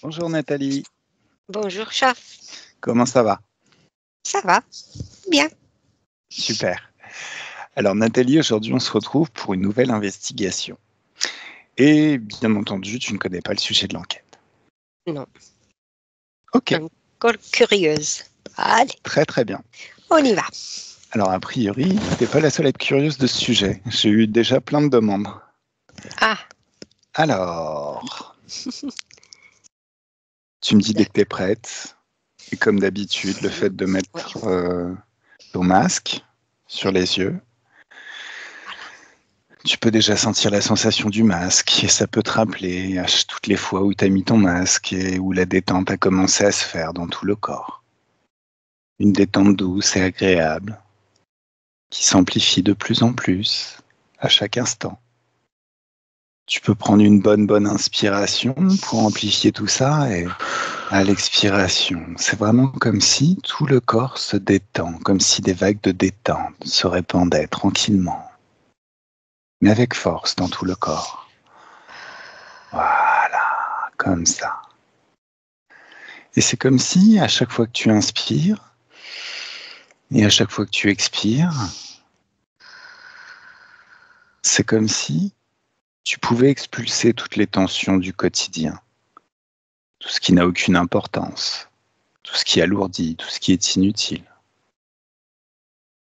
Bonjour Nathalie, Bonjour, chat. comment ça va? Ça va? Bien. Super. Alors Nathalie, aujourd'hui on se retrouve pour une nouvelle investigation. Et bien entendu, tu ne connais pas le sujet de l'enquête. Non. Ok, Encore curieuse. Allez, très très bien. on y va. Alors a priori, tu n'es pas la seule à être curieuse de ce sujet. J'ai eu déjà plein de demandes. Ah, Alors, tu me dis dès que tu es prête. Et comme d'habitude, le fait de oui. mettre ton masque sur les yeux, tu peux déjà sentir la sensation du masque et ça peut te rappeler à toutes les fois où tu as mis ton masque et où la détente a commencé à se faire dans tout le corps. Une détente douce et agréable qui s'amplifie de plus en plus à chaque instant. Tu peux prendre une bonne inspiration pour amplifier tout ça et à l'expiration, c'est vraiment comme si tout le corps se détend, comme si des vagues de détente se répandaient tranquillement, mais avec force dans tout le corps. Voilà, comme ça. Et c'est comme si, à chaque fois que tu inspires, et à chaque fois que tu expires, c'est comme si tu pouvais expulser toutes les tensions du quotidien, tout ce qui n'a aucune importance, tout ce qui alourdit, tout ce qui est inutile.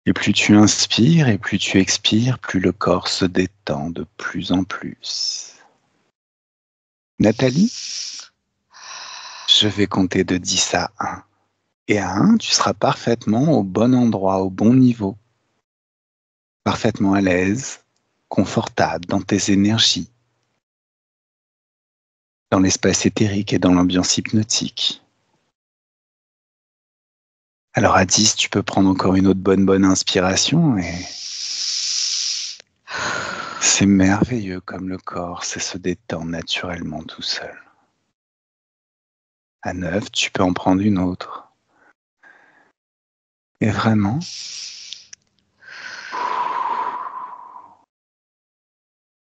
Et plus tu inspires et plus tu expires, plus le corps se détend de plus en plus. Nathalie, je vais compter de 10 à 1. Et à 1, tu seras parfaitement au bon endroit, au bon niveau, parfaitement à l'aise, confortable dans tes énergies, dans l'espace éthérique et dans l'ambiance hypnotique. Alors à 10, tu peux prendre encore une autre bonne inspiration et c'est merveilleux comme le corps sait se détendre naturellement tout seul. À 9, tu peux en prendre une autre. Et vraiment,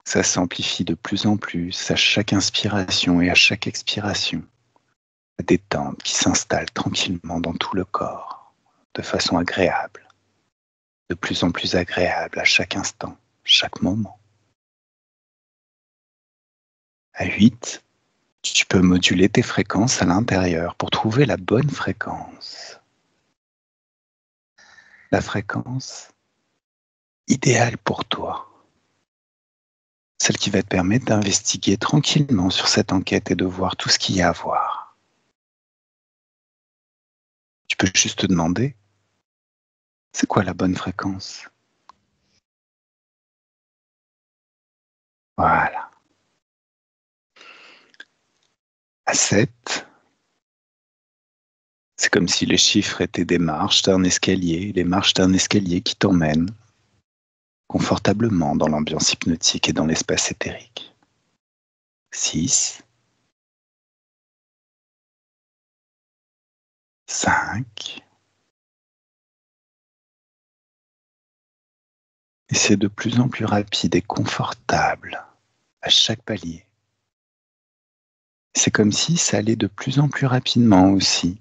ça s'amplifie de plus en plus à chaque inspiration et à chaque expiration. La détente qui s'installe tranquillement dans tout le corps, de façon agréable, de plus en plus agréable à chaque instant, chaque moment. À 8, tu peux moduler tes fréquences à l'intérieur pour trouver la bonne fréquence. La fréquence idéale pour toi. Celle qui va te permettre d'investiguer tranquillement sur cette enquête et de voir tout ce qu'il y a à voir. Tu peux juste te demander, c'est quoi la bonne fréquence? Voilà. À 7, c'est comme si les chiffres étaient des marches d'un escalier, les marches d'un escalier qui t'emmènent confortablement dans l'ambiance hypnotique et dans l'espace éthérique. 6, 5, et c'est de plus en plus rapide et confortable à chaque palier. C'est comme si ça allait de plus en plus rapidement aussi.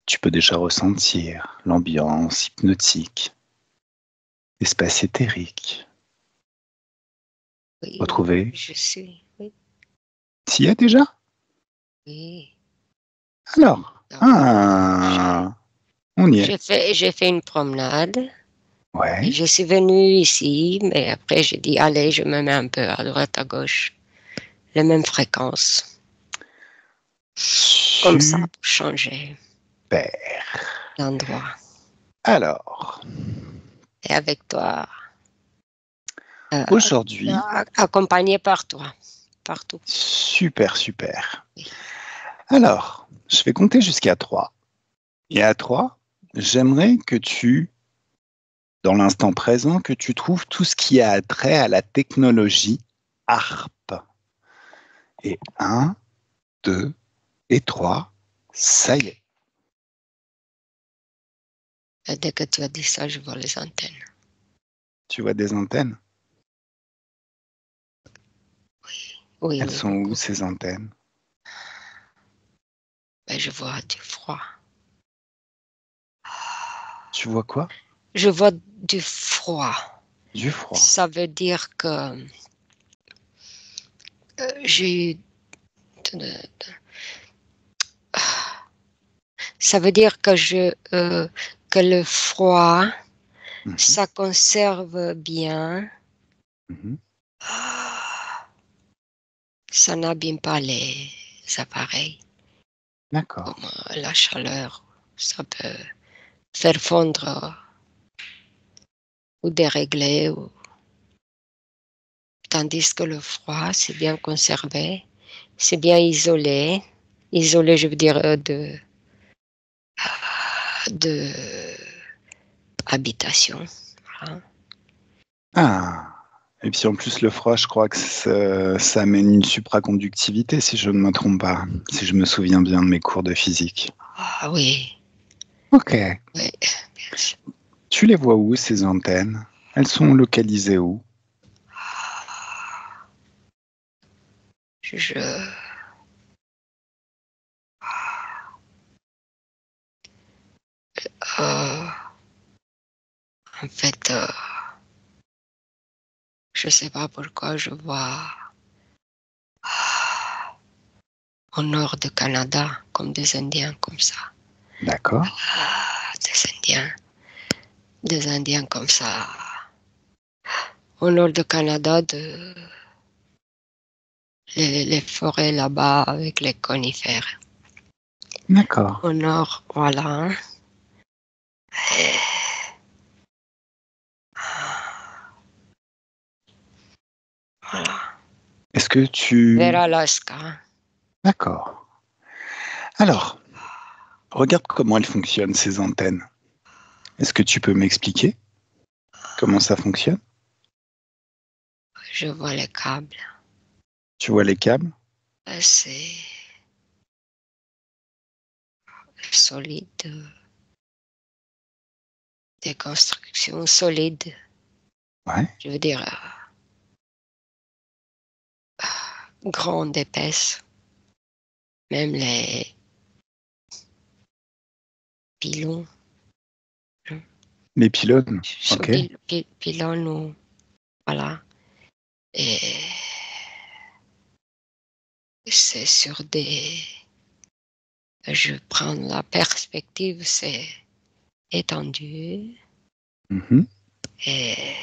Tu peux déjà ressentir l'ambiance hypnotique, l'espace éthérique. Oui, Retrouver. je suis. Oui, T'y es déjà? oui. Alors, Je- on y est. j'ai fait une promenade et Ouais. je suis venue ici, mais après j'ai dit, allez, je me mets un peu à droite, à gauche, les mêmes fréquences, comme ça, Super. pour changer d'endroit. Alors, Et avec toi, euh, aujourd'hui, accompagné par toi, partout. super. Oui. Alors, je vais compter jusqu'à 3. Et à 3, j'aimerais que dans l'instant présent, que tu trouves tout ce qui a trait à la technologie ARP. Et 1, 2 et 3, ça y est. Et dès que tu as dit ça, je vois les antennes. Tu vois des antennes? Oui, Elles oui, sont où beaucoup. ces antennes? après, je vois du froid. Tu vois quoi? Je vois du froid. Du froid. Ça veut dire que j'ai eu... Ça veut dire que que le froid, Mhm, ça conserve bien. mhm. Ça n'abîme pas les appareils. D'accord. Comme la chaleur, ça peut faire fondre ou dérégler. Tandis que le froid, c'est bien conservé, c'est bien isolé. Isolé, je veux dire, de habitation. Voilà. Ah. Et puis en plus, le froid, je crois que ça amène une supraconductivité, si je ne me trompe pas, si je me souviens bien de mes cours de physique. Ah oui, Ok. oui, bien sûr. Tu les vois où, ces antennes? Elles sont localisées où? Je, euh, en fait, je sais pas pourquoi je vois au nord du Canada, comme des Indiens, comme ça. D'accord. Des Indiens comme ça. Au nord du Canada, les forêts là-bas avec les conifères. D'accord. Au nord, voilà. Voilà. Est-ce que Vers tu... Alaska. D'accord. Alors, regarde comment elles fonctionnent, ces antennes. Est-ce que tu peux m'expliquer comment ça fonctionne? Je vois les câbles. Tu vois les câbles? C'est solide. Des constructions solides. Ouais. Je veux dire, grandes, épaisses. Même les pylônes. Les pylônes? Sont Ok. pylônes ou... Voilà. Et c'est sur des... Je prends la perspective, c'est étendu. Mhm. Et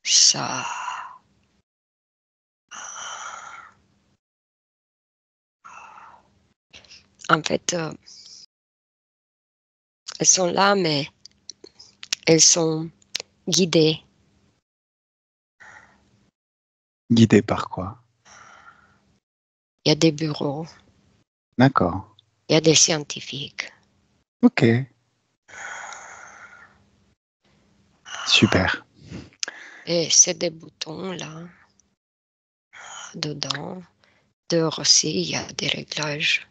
ça... En fait, elles sont là, mais elles sont guidées. Guidé par quoi? Il y a des bureaux, D'accord. il y a des scientifiques. Ok. Super. Et c'est des boutons là, dedans. Dehors aussi, il y a des réglages.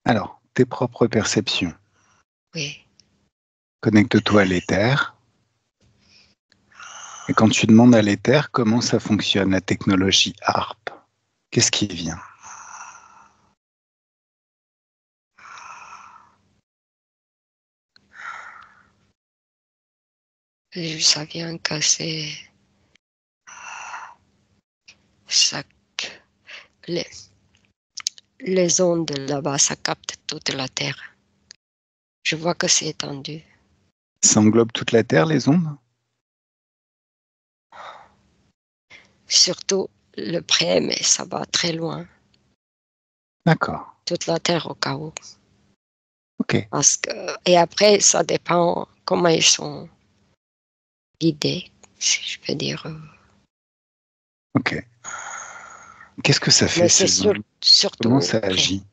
Alors, tes propres perceptions. Oui. Connecte-toi à l'éther. Et quand tu demandes à l'éther comment ça fonctionne, la technologie HARP, qu'est-ce qui vient? Et ça vient casser chaque... Les, les ondes là-bas, ça capte toute la Terre. Je vois que c'est étendu. Ça englobe toute la Terre, les ondes? Surtout le près, mais ça va très loin. D'accord. Toute la Terre au cas où. Ok. Parce que, et après, ça dépend comment ils sont guidés, si je peux dire. Ok. Qu'est-ce que ça fait, Mais c'est ces ondes? Comment surtout ça près. agit?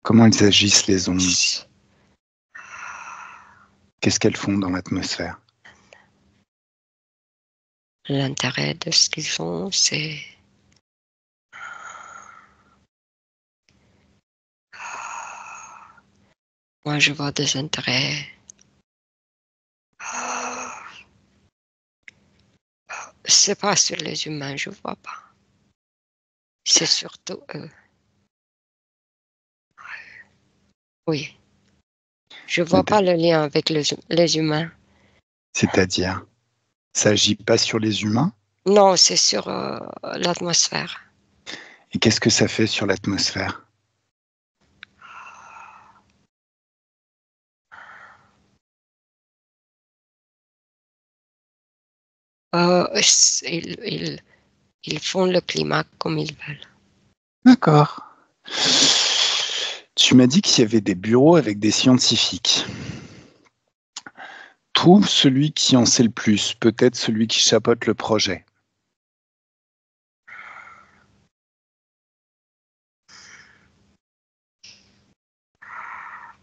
Comment elles agissent, les ondes? Qu'est-ce qu'elles font dans l'atmosphère? L'intérêt de ce qu'ils font, c'est moi je vois des intérêts C'est pas sur les humains, je vois pas. C'est surtout eux. Oui. Je vois pas le lien avec les humains. C'est-à-dire, ça agit pas sur les humains? Non, c'est sur l'atmosphère. Et qu'est-ce que ça fait sur l'atmosphère? Ils font le climat comme ils veulent. D'accord. Tu m'as dit qu'il y avait des bureaux avec des scientifiques. Trouve celui qui en sait le plus, peut-être celui qui chapeaute le projet.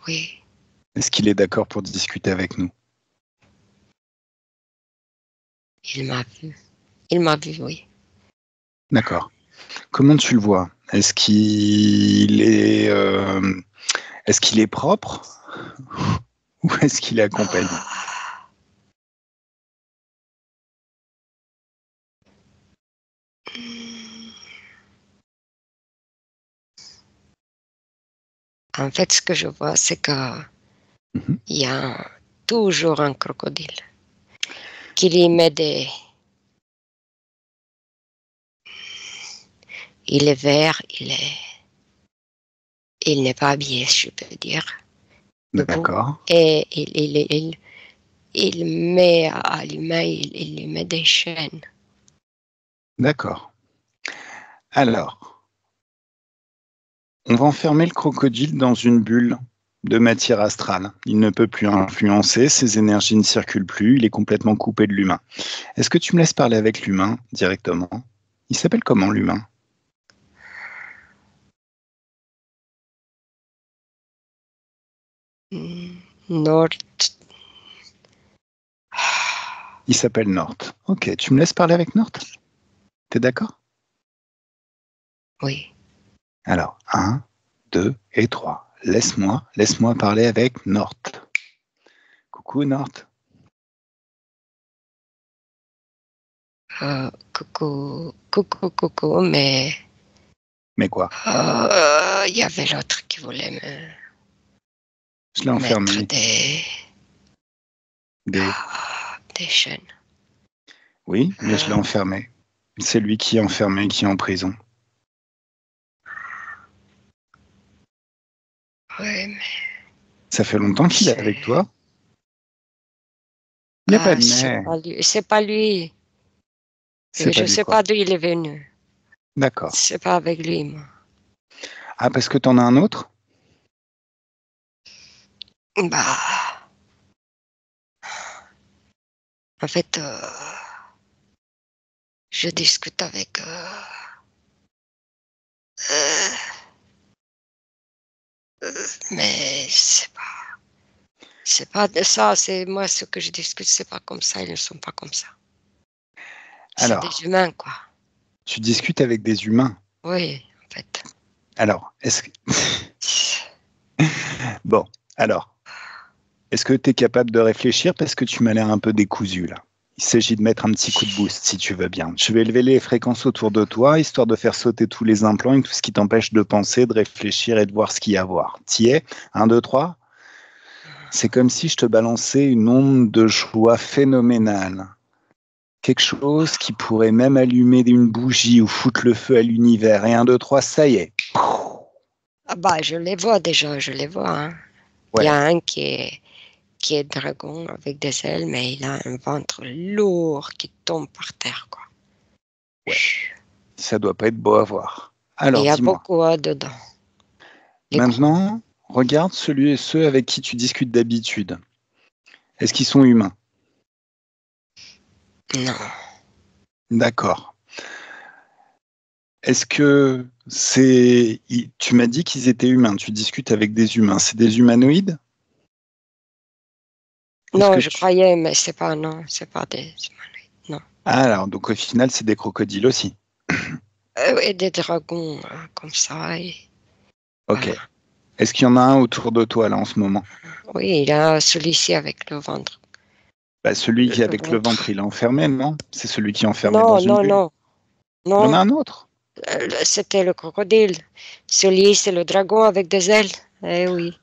Oui, Est-ce qu'il est d'accord pour discuter avec nous? il m'a vu. Il m'a vu, oui. D'accord. Comment tu le vois? Est-ce qu'il est propre ou est-ce qu'il est accompagné? En fait, ce que je vois, c'est qu'il Mhm. y a toujours un crocodile qui lui met des... Il est vert, il n'est pas habillé, je peux dire, debout. D'accord. Et il met à l'humain, il lui met des chaînes. D'accord. Alors, on va enfermer le crocodile dans une bulle de matière astrale. Il ne peut plus influencer, ses énergies ne circulent plus, il est complètement coupé de l'humain. Est-ce que tu me laisses parler avec l'humain directement? Il s'appelle comment l'humain? Nord. Il s'appelle Nort. Ok, tu me laisses parler avec Nort? T'es d'accord? Oui. Alors, 1, 2 et 3. Laisse-moi parler avec Nort. Coucou Nort. Coucou, mais Mais quoi? il y avait l'autre qui voulait me Je l'ai mettre enfermé. Des... des chaînes. Oui, mais je l'ai enfermé. C'est lui qui est enfermé, qui est en prison. Oui, mais Ça fait longtemps qu'il est c'est avec toi? Il n'y a pas de c'est mais. pas lui. C'est pas lui. C'est Je pas lui sais quoi. pas d'où il est venu. D'accord. C'est pas avec lui, moi. Ah, parce que t'en as un autre? Bah, en fait, je discute avec euh, mais c'est pas de ça. C'est moi ce que je discute, c'est pas comme ça. Ils ne sont pas comme ça. C'est des Alors, humains, quoi. tu discutes avec des humains. Oui, en fait. Alors, est-ce que... Bon, alors, est-ce que tu es capable de réfléchir parce que tu m'as l'air un peu décousu là? Il s'agit de mettre un petit coup de boost si tu veux bien. Je vais élever les fréquences autour de toi, histoire de faire sauter tous les implants et tout ce qui t'empêche de penser, de réfléchir et de voir ce qu'il y a à voir. T'y es? 1, 2, 3. C'est comme si je te balançais une onde de joie phénoménale. Quelque chose qui pourrait même allumer une bougie ou foutre le feu à l'univers. Et 1, 2, 3, ça y est. Ah bah, je les vois déjà, je les vois. Hein. Il y a Ouais, un qui est dragon avec des ailes, mais il a un ventre lourd qui tombe par terre, quoi. ouais. Ça doit pas être beau à voir. Et il Alors, y a dis-moi. beaucoup dedans. Les gros. Maintenant, regarde celui et ceux avec qui tu discutes d'habitude. Est-ce qu'ils sont humains? Non. D'accord. Est-ce que c'est... Tu m'as dit qu'ils étaient humains. Tu discutes avec des humains. C'est des humanoïdes? Est-ce Non, que je tu... croyais, mais c'est pas, non, c'est pas des humanoïdes, non. Ah, alors, donc au final, c'est des crocodiles aussi. Et des dragons comme ça, et Ok. voilà. Est-ce qu'il y en a un autour de toi là en ce moment? Oui, il y a celui-ci avec le ventre. Bah, celui qui est Le avec le ventre, ventre. il est enfermé, non? C'est celui qui est enfermé dans Non, une non, bulle. non, Il y en a non. un autre. C'était le crocodile. Celui, c'est le dragon avec des ailes. Eh oui.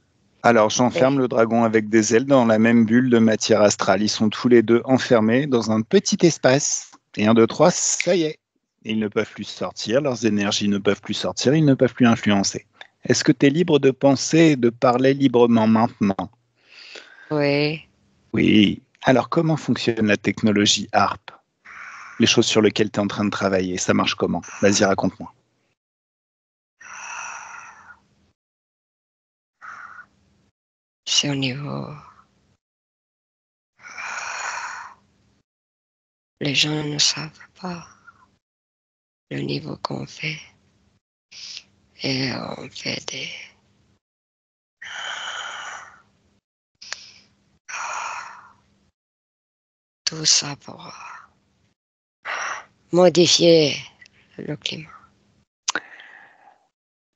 Alors, j'enferme Eh, le dragon avec des ailes dans la même bulle de matière astrale. Ils sont tous les deux enfermés dans un petit espace. Et un, deux, trois, ça y est. Ils ne peuvent plus sortir, leurs énergies ne peuvent plus sortir, ils ne peuvent plus influencer. Est-ce que tu es libre de penser et de parler librement maintenant? oui. Oui. Alors, comment fonctionne la technologie HARP? Les choses sur lesquelles tu es en train de travailler, ça marche comment? Vas-y, raconte-moi. C'est au niveau. Les gens ne savent pas le niveau qu'on fait. Et on fait des. Tout ça pour modifier le climat.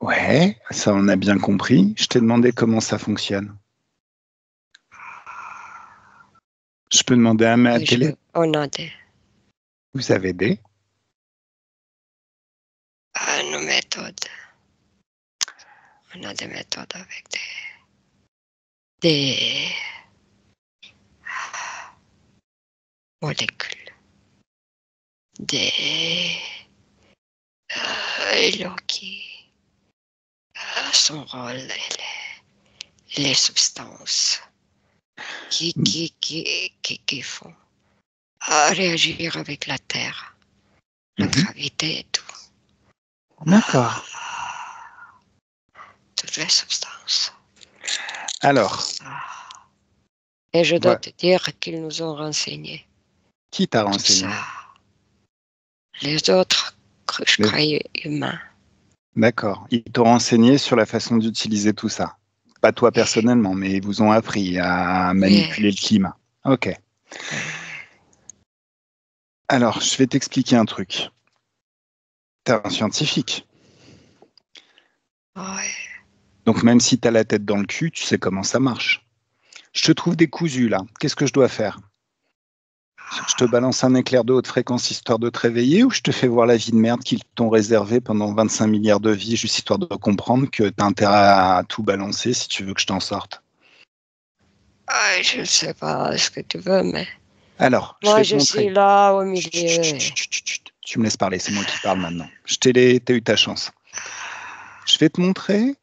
Ouais, ça on a bien compris. Je t'ai demandé comment ça fonctionne. Je peux demander à ma télé. On a des, Vous avez des? nos méthodes. On a des méthodes avec des molécules, des l'eau qui a son rôle et les substances qui font réagir avec la Terre, la Mhm. gravité et tout. D'accord. Toutes les substances. Alors, Et je dois voilà. te dire qu'ils nous ont renseignés. Qui t'a Tout ça. renseigné? Les autres, je Les- croyais humains. D'accord. Ils t'ont renseigné sur la façon d'utiliser tout ça. Pas toi personnellement, mais ils vous ont appris à Oui, manipuler le climat. Ok. oui, oui. Alors, je vais t'expliquer un truc. T'es un scientifique. Oui. Donc même si t'as la tête dans le cul, tu sais comment ça marche. Je te trouve décousu là. Qu'est-ce que je dois faire? Je te balance un éclair de haute fréquence histoire de te réveiller ou je te fais voir la vie de merde qu'ils t'ont réservée pendant 25 milliards de vies juste histoire de comprendre que tu as intérêt à tout balancer si tu veux que je t'en sorte? Je ne sais pas ce que tu veux, mais Alors, je moi vais te je suis montrer. là au Chut, chut, milieu. chut, chut, chut, chut. Tu me laisses parler, c'est moi qui parle maintenant. T'as eu ta chance. Je vais te montrer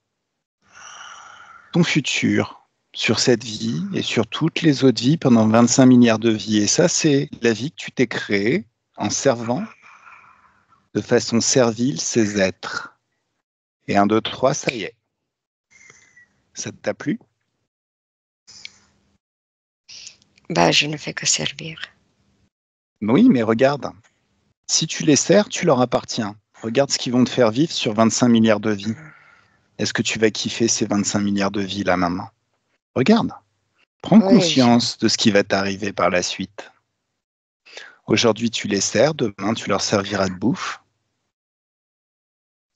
ton futur sur cette vie et sur toutes les autres vies pendant 25 milliards de vies. Et ça, c'est la vie que tu t'es créée en servant de façon servile ces êtres. Et un, deux, trois, ça y est. Ça t'a plu? Bah, je ne fais que servir. Oui, mais regarde, si tu les sers, tu leur appartiens. Regarde ce qu'ils vont te faire vivre sur 25 milliards de vies. Est-ce que tu vas kiffer ces 25 milliards de vies là maintenant? Regarde, prends Oui, conscience de ce qui va t'arriver par la suite. Aujourd'hui, tu les sers, demain, tu leur serviras de bouffe.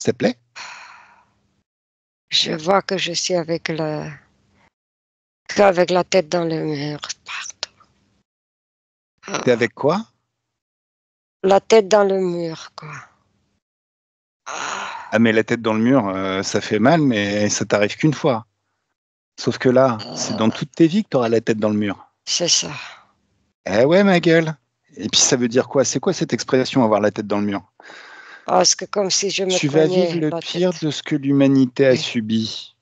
Ça te plaît? je vois que je suis qu'avec la tête dans le mur partout. T'es Ah, avec quoi? la tête dans le mur, quoi. Ah, Ah, mais la tête dans le mur, ça fait mal, mais ça t'arrive qu'une fois. Sauf que là, c'est dans ah, toutes tes vies que tu auras la tête dans le mur. c'est ça. Eh ouais, ma gueule. Et puis ça veut dire quoi? C'est quoi cette expression, avoir la tête dans le mur? Ah, c'est comme si je me Tu vas vivre cognais le la pire tête. de ce que l'humanité a Oui, subi.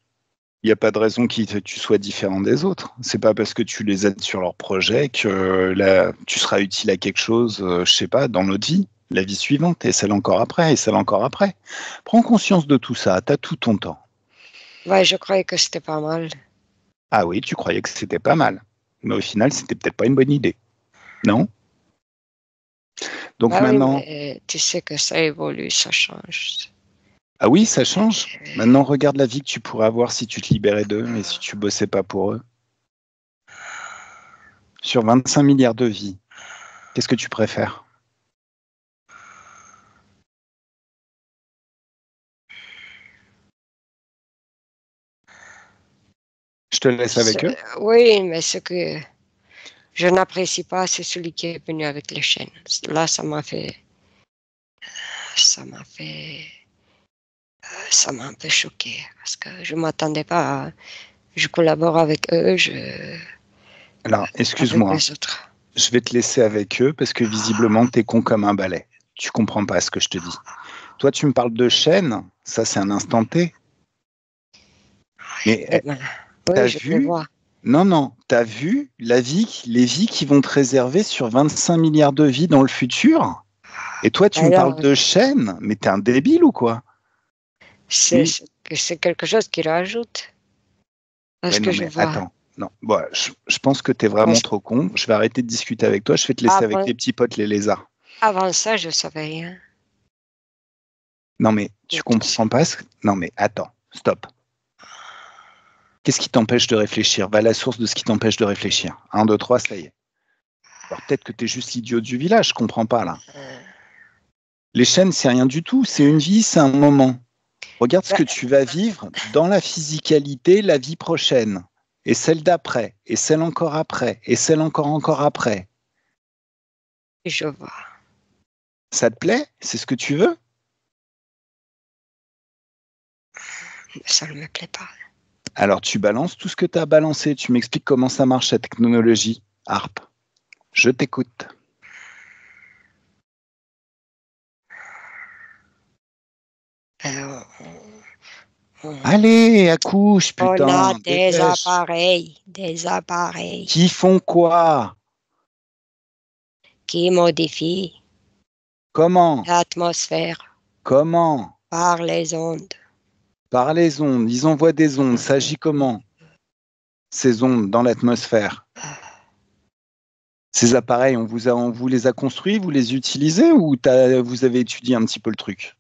Il n'y a pas de raison que tu sois différent des autres. C'est pas parce que tu les aides sur leur projet que là, tu seras utile à quelque chose, je sais pas, dans notre vie, la vie suivante, et celle encore après, et celle encore après. Prends conscience de tout ça, t'as tout ton temps. ouais, je croyais que c'était pas mal. Ah oui, tu croyais que c'était pas mal. Mais au final, c'était peut-être pas une bonne idée. Non? Donc Bah oui, maintenant, mais tu sais que ça évolue, ça change. ah oui, ça change. Maintenant, regarde la vie que tu pourrais avoir si tu te libérais d'eux et si tu bossais pas pour eux. Sur 25 milliards de vies, qu'est-ce que tu préfères? Je te laisse avec eux. Oui, mais ce que Je n'apprécie pas, c'est celui qui est venu avec les chaînes. Là, ça m'a un peu choqué parce que je m'attendais pas. Je collabore avec eux, Alors, avec excuse-moi, les autres. je vais te laisser avec eux parce que visiblement, tu es con comme un balai. Tu comprends pas ce que je te dis. Toi, tu me parles de chaîne, ça c'est un instant T. Mais Eh ben, oui, t'as je le vu? vois. Non, non, t'as vu les vies qui vont te réserver sur 25 milliards de vies dans le futur? Et toi, tu me parles Alors, de chaîne? Mais t'es un débile ou quoi? c'est Oui. c'est quelque chose qui rajoute à Ouais, ce que non, je mais vois. attends. Non, bon, je pense que t'es vraiment Parce trop con. Je vais arrêter de discuter avec toi. Je vais te laisser avec qu'avant tes petits potes, les lézards. avant ça, je savais rien Non, mais de tu tout ça. comprends pas ce que... Non, mais attends, stop. Qu'est-ce qui t'empêche de réfléchir? Va à la source de ce qui t'empêche de réfléchir. Un, 2, 3, ça y est. Alors peut-être que t'es juste l'idiot du village, je comprends pas là. Euh, Les chaînes, c'est rien du tout. C'est une vie, c'est un moment. Regarde ce ben, que tu vas vivre dans la physicalité, la vie prochaine. Et celle d'après. Et celle encore après. Et celle encore après. je vois. Ça te plaît? C'est ce que tu veux? Mais ça ne me plaît pas. Alors tu balances tout ce que tu as balancé. Tu m'expliques comment ça marche, cette technologie. Harp, je t'écoute. Euh, Allez, accouche, on a putain, dépêche. des appareils Qui font quoi? qui modifient Comment? l'atmosphère Comment? par les ondes. Par les ondes. Ils envoient des ondes. Ça agit comment? Ces ondes dans l'atmosphère. Ces appareils, on vous les a construits, vous les utilisez ou vous avez étudié un petit peu le truc?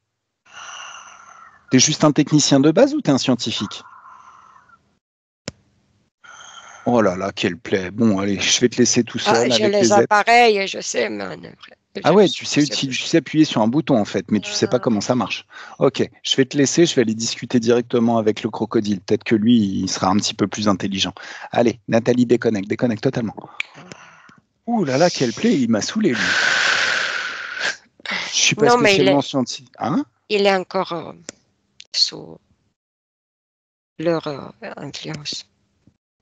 T'es juste un technicien de base ou t'es un scientifique? Oh là là, quelle plaie. Bon, allez, je vais te laisser tout Ah, seul j'ai avec les les êtres. appareils et je sais manœuvrer. Ah ouais, Je sais tu bouger. sais appuyer sur un bouton en fait, mais tu sais pas comment ça marche. Ok, je vais te laisser, je vais aller discuter directement avec le crocodile. Peut-être que lui, il sera un petit peu plus intelligent. Allez, Nathalie, déconnecte, déconnecte totalement. Ouh là là, quelle plaie, il m'a saoulé lui. Je suis pas Non, mais spécialement scientifique. Hein? il est encore sous leur influence.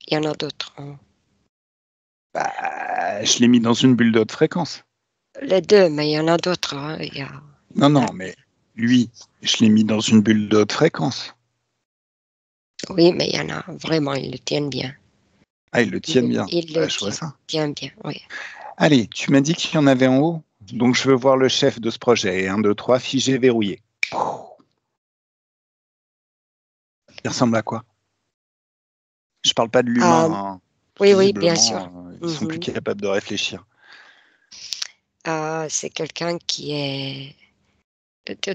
Il y en a d'autres, hein. Bah, je l'ai mis dans une bulle de haute fréquence. Les deux, mais il y en a d'autres, hein. Non, Il y en a- non, mais lui, je l'ai mis dans une bulle de haute fréquence. Oui, mais il y en a vraiment, ils le tiennent bien. Ah, ils le tiennent bien. Il le Ouais, je vois tient, ça. tient bien, oui. Allez, tu m'as dit qu'il y en avait en haut. Donc, je veux voir le chef de ce projet. 1, 2, 3, figé, verrouillé. Il ressemble à quoi? Je parle pas de Ah, l'humain, hein. oui, oui, bien sûr. Visiblement, ils sont plus Mhm. capables de réfléchir. Ah, c'est quelqu'un qui est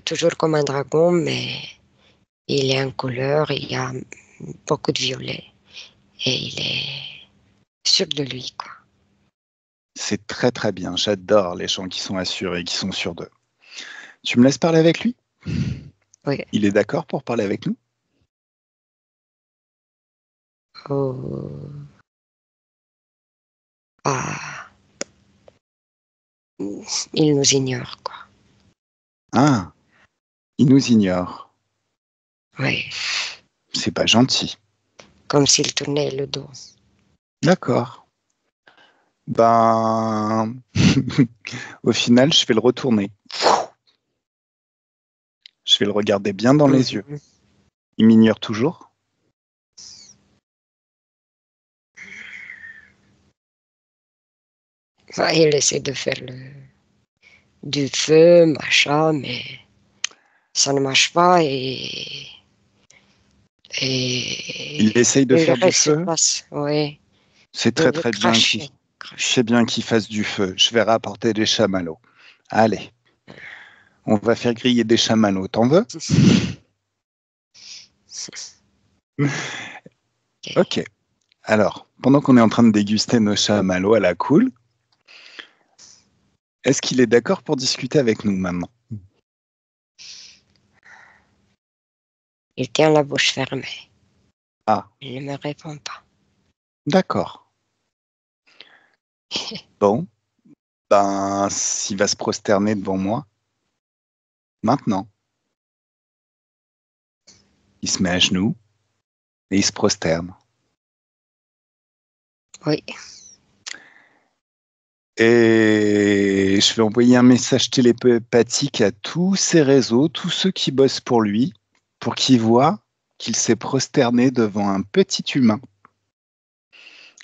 toujours comme un dragon, mais il est en couleur, il y a beaucoup de violet et il est sûr de lui, quoi. C'est très très bien. J'adore les gens qui sont assurés, qui sont sûrs d'eux. Tu me laisses parler avec lui? Oui. Il est d'accord pour parler avec nous? Oh. Ah, il nous ignore, quoi. Ah, il nous ignore. Oui, C'est pas gentil. comme s'il tournait le dos. D'accord. Ben, au final, je vais le retourner. Je vais le regarder bien dans les yeux. Mhm. Il m'ignore toujours? Ah, il essaie de faire du feu, machin, mais ça ne marche pas Il et essaye de le faire du reste se feu? passe. Oui, C'est il très veut très bien cracher, c'est cracher. bien qu'il fasse du feu. Je vais rapporter des chamallows. Allez, on va faire griller des chamallows. T'en veux? Ok. Ok. Alors, pendant qu'on est en train de déguster nos chamallows à la cool, est-ce qu'il est d'accord pour discuter avec nous maintenant? Il tient la bouche fermée. Ah, Il ne me répond pas. d'accord. Bon, ben, s'il va se prosterner devant moi, maintenant, il se met à genoux et il se prosterne. Oui. Et je vais envoyer un message télépathique à tous ses réseaux, tous ceux qui bossent pour lui, pour qu'ils voient qu'il s'est prosterné devant un petit humain.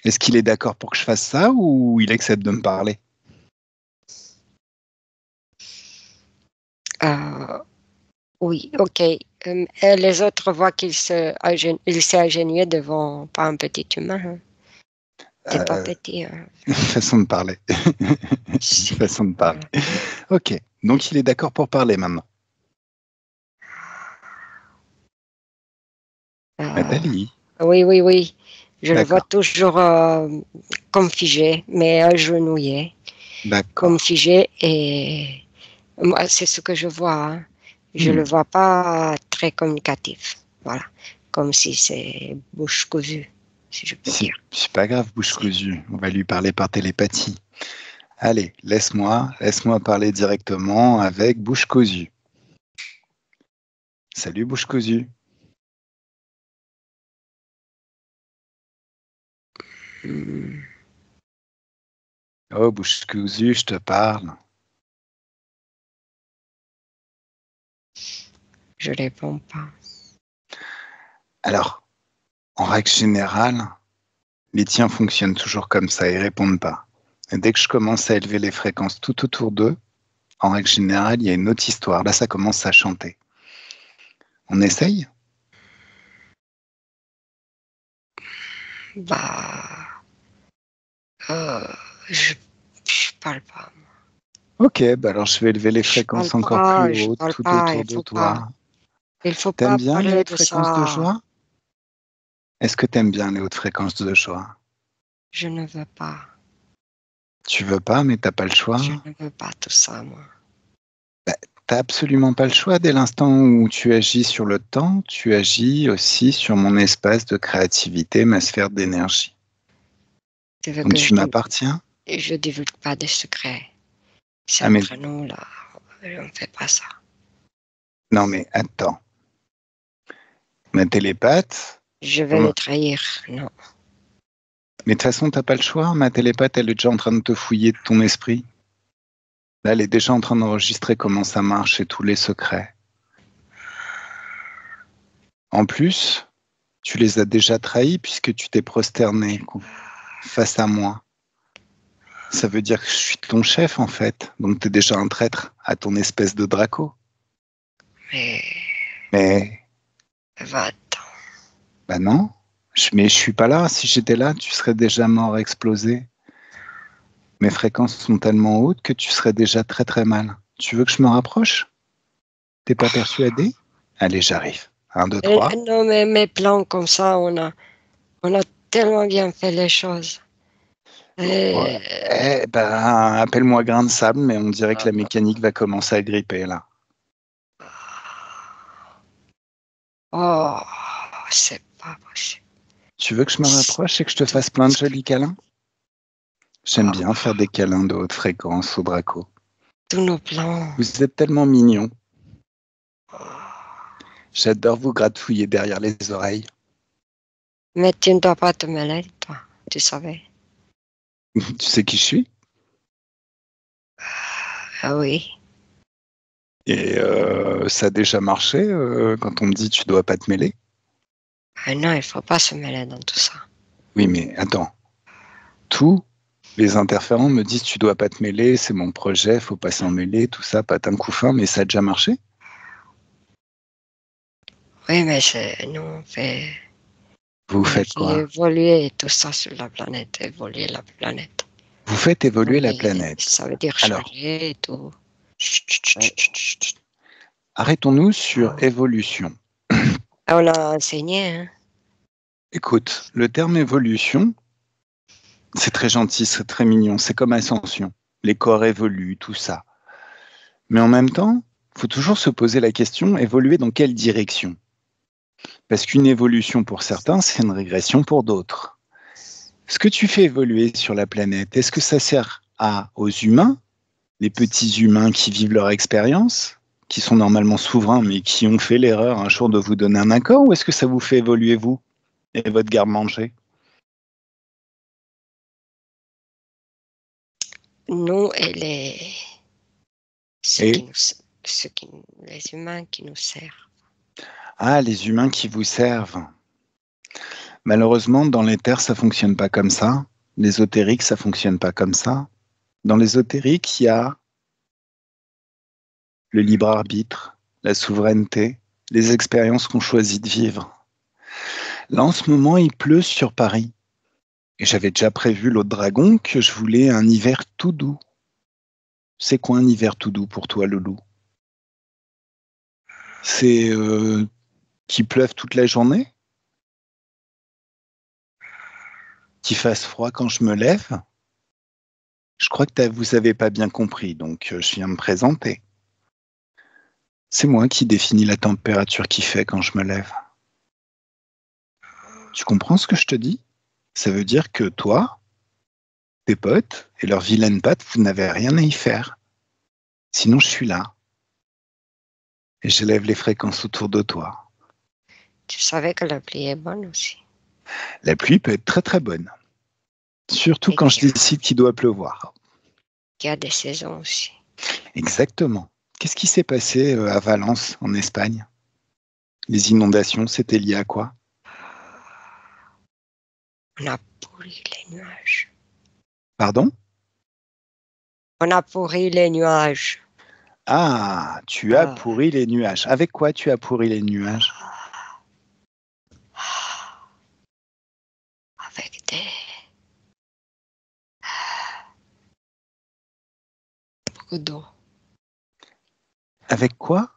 Est-ce qu'il est d'accord pour que je fasse ça ou il accepte de me parler? Oui, ok. Et les autres voient qu'il s'est agenouillé devant pas un petit humain. Hein. T'es pas petit. Hein. Façon de parler. Façon de parler. Ok, donc il est d'accord pour parler maintenant. Nathalie. Oui, oui, oui. Je le vois D'accord. toujours comme figé, mais agenouillé. Comme D'accord. figé et moi, c'est ce que je vois. Hein. Je le vois pas très communicatif. Voilà. Comme si c'est bouche cousue, si je peux dire. C'est pas grave, bouche cousue. On va lui parler par télépathie. Allez, laisse-moi parler directement avec bouche cousue. Salut bouche cousue. Oh bouche cousue, je te parle. Je réponds pas. Alors, en règle générale, les tiens fonctionnent toujours comme ça, ils répondent pas. Et dès que je commence à élever les fréquences tout autour d'eux, en règle générale, il y a une autre histoire. Là, ça commence à chanter. On essaye? Bah, euh, je, je parle pas. Ok, bah alors je vais élever les fréquences encore plus hautes Je parle tout pas, autour de toi. il faut T'aimes pas bien les parler hautes de fréquences de ça. joie? Est-ce que t'aimes bien les hautes fréquences de joie? Je ne veux pas. Tu veux pas, mais t'as pas le Je choix. ne veux pas tout ça, moi. T'as absolument pas le choix. Dès l'instant où tu agis sur le temps, tu agis aussi sur mon espace de créativité, ma sphère d'énergie. Tu veux Donc que tu m'appartiens? je divulgue pas des secrets. C'est Ah mais entre nous, là. On ne fait pas ça. non mais attends. Ma télépathe, Je vais comment? le trahir. Non. Mais de toute façon, t'as pas le choix. Ma télépathe, elle est déjà en train de te fouiller de ton esprit. Là, elle est déjà en train d'enregistrer comment ça marche et tous les secrets. En plus, tu les as déjà trahis puisque tu t'es prosterné face à moi. Ça veut dire que je suis ton chef en fait. Donc tu es déjà un traître à ton espèce de Draco. Mais Mais va-t'en. bah non, mais je suis pas là. Si j'étais là, tu serais déjà mort explosé. Mes fréquences sont tellement hautes que tu serais déjà très très mal. Tu veux que je me rapproche? T'es pas persuadé? Allez, j'arrive. 1, 2, 3. Non, mais mes plans comme ça, on a tellement bien fait les choses. Ouais. Et, Eh ben, appelle-moi grain de sable, mais on dirait que la mécanique va commencer à gripper là. oh, c'est pas possible. Tu veux que je me rapproche et que je te fasse plein de jolis câlins? J'aime bien faire des câlins de haute fréquence au Draco. Tous nos plans. Vous êtes tellement mignons. J'adore vous gratouiller derrière les oreilles. Mais tu ne dois pas te mêler, toi. Tu savais. Tu sais qui je suis? Ah oui. Et ça a déjà marché quand on me dit tu dois pas te mêler. Ah non, il ne faut pas se mêler dans tout ça. Oui, mais attends. Tous les interférents me disent tu dois pas te mêler, c'est mon projet, faut pas s'en mêler, tout ça, patin couffin, mais ça a déjà marché? Oui, mais nous, Vous on faites fait quoi? évoluer tout ça sur la planète, évoluer la planète. Vous faites évoluer la Évoluer, planète. ça veut dire Alors, changer et tout. chut, chut, chut, Oui. chut, chut, chut. Arrêtons-nous sur évolution. On a enseigné, hein. Écoute, le terme évolution, c'est très gentil, c'est très mignon, c'est comme ascension. Les corps évoluent, tout ça. Mais en même temps, il faut toujours se poser la question, évoluer dans quelle direction? Parce qu'une évolution pour certains, c'est une régression pour d'autres. Ce que tu fais évoluer sur la planète, est-ce que ça sert aux humains, les petits humains qui vivent leur expérience, qui sont normalement souverains, mais qui ont fait l'erreur un jour de vous donner un accord, ou est-ce que ça vous fait évoluer vous et votre garde-manger? Nous et les, ceux qui Et nous, ceux qui, les humains qui nous servent. les humains qui vous servent. Malheureusement, dans les terres, ça fonctionne pas comme ça. L'ésotérique, ça fonctionne pas comme ça. Dans l'ésotérique, il y a le libre arbitre, la souveraineté, les expériences qu'on choisit de vivre. Là, en ce moment, il pleut sur Paris. Et j'avais déjà prévu l'autre dragon que je voulais un hiver tout doux. C'est quoi un hiver tout doux pour toi, Loulou? C'est qu'il pleuve toute la journée? Qu'il fasse froid quand je me lève? Je crois que vous avez pas bien compris, donc je viens me présenter. C'est moi qui définis la température qu'il fait quand je me lève. Tu comprends ce que je te dis? Ça veut dire que toi, tes potes et leurs vilaines pattes, vous n'avez rien à y faire. Sinon, je suis là. Et j'élève les fréquences autour de toi. Tu savais que la pluie est bonne aussi. La pluie peut être très très bonne. Surtout Et quand je décide qu'il doit pleuvoir. qu'il y a des saisons aussi. Exactement. Qu'est-ce qui s'est passé à Valence, en Espagne? Les inondations, c'était lié à quoi? On a pourri les nuages. Pardon? On a pourri les nuages. Ah, tu as Ah, pourri les nuages. Avec quoi tu as pourri les nuages? avec des beaucoup d'eau. Avec quoi?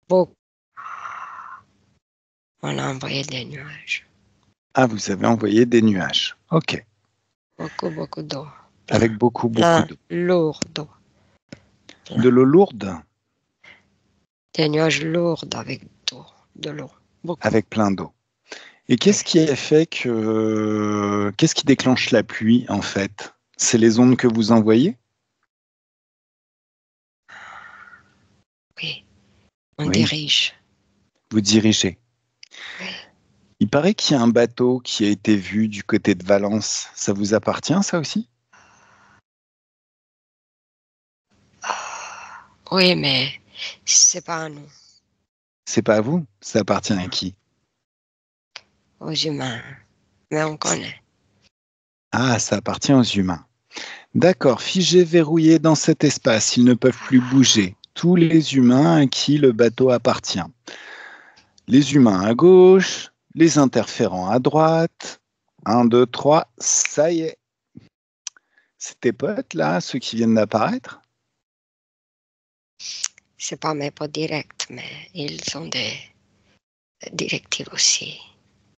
Beaucoup. On a envoyé des nuages. Ah, vous avez envoyé des nuages. Ok. Beaucoup d'eau. Avec Plein, beaucoup plein, d'eau. lourd d'eau. De Plein. l'eau lourde? Des nuages lourds avec de l'eau. Beaucoup. Avec plein d'eau. Et Oui. qu'est-ce qui a fait que... Qu'est-ce qui déclenche la pluie, en fait? C'est les ondes que vous envoyez? Oui. On Oui, dirige. vous dirigez. Oui. Il paraît qu'il y a un bateau qui a été vu du côté de Valence. Ça vous appartient, ça aussi? Ah, oui, mais c'est pas à nous, C'est pas à vous? Ça appartient à qui? aux humains. Mais on connaît. Ah, ça appartient aux humains. D'accord, figés, verrouillés dans cet espace, ils ne peuvent plus bouger. Tous les humains à qui le bateau appartient. Les humains à gauche, les interférents à droite. Un, deux, trois, ça y est. C'est tes potes, là, ceux qui viennent d'apparaître? C'est pas mes potes directs, mais ils ont des directives aussi.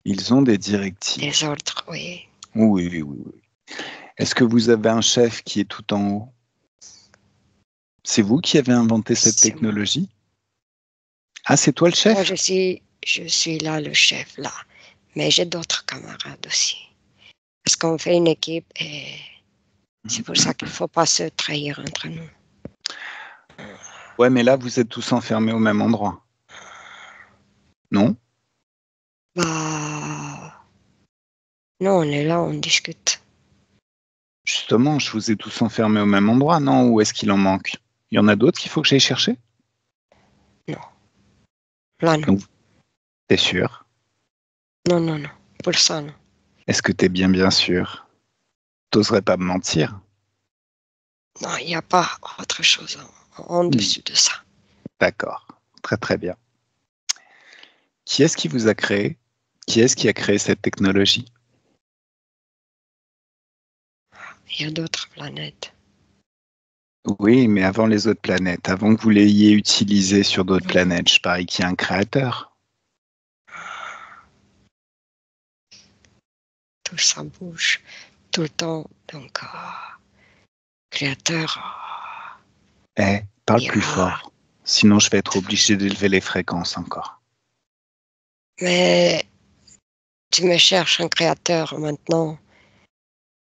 Ils ont des directives. Des ordres, oui. Oui, oui, oui, oui. Est-ce que vous avez un chef qui est tout en haut? C'est vous qui avez inventé cette C'est moi. technologie? Ah, c'est toi le Moi, chef? je suis là, le chef, là. Mais j'ai d'autres camarades aussi. Parce qu'on fait une équipe et c'est pour ça qu'il ne faut pas se trahir entre nous. Ouais, mais là, vous êtes tous enfermés au même endroit. Non? Bah, non, on est là, on discute. Justement, je vous ai tous enfermés au même endroit, non? Ou est-ce qu'il en manque? Il y en a d'autres qu'il faut que j'aille chercher? Non, là, non. Donc, t'es sûr? Non, non, non. Pour ça, non. Est-ce que t'es bien sûr? T'oserais pas me mentir? Non, il n'y a pas autre chose en Hmm, dessus de ça. d'accord, très très bien. Qui est-ce qui vous a créé? Qui est-ce qui a créé cette technologie? Il y a d'autres planètes. Oui, mais avant les autres planètes, avant que vous l'ayez utilisé sur d'autres planètes, je parie qu'il y a un créateur. Tout ça bouge tout le temps. Donc, créateur, Parle il y plus a... fort. Sinon, je vais être obligé d'élever les fréquences encore. Mais tu me cherches un créateur maintenant.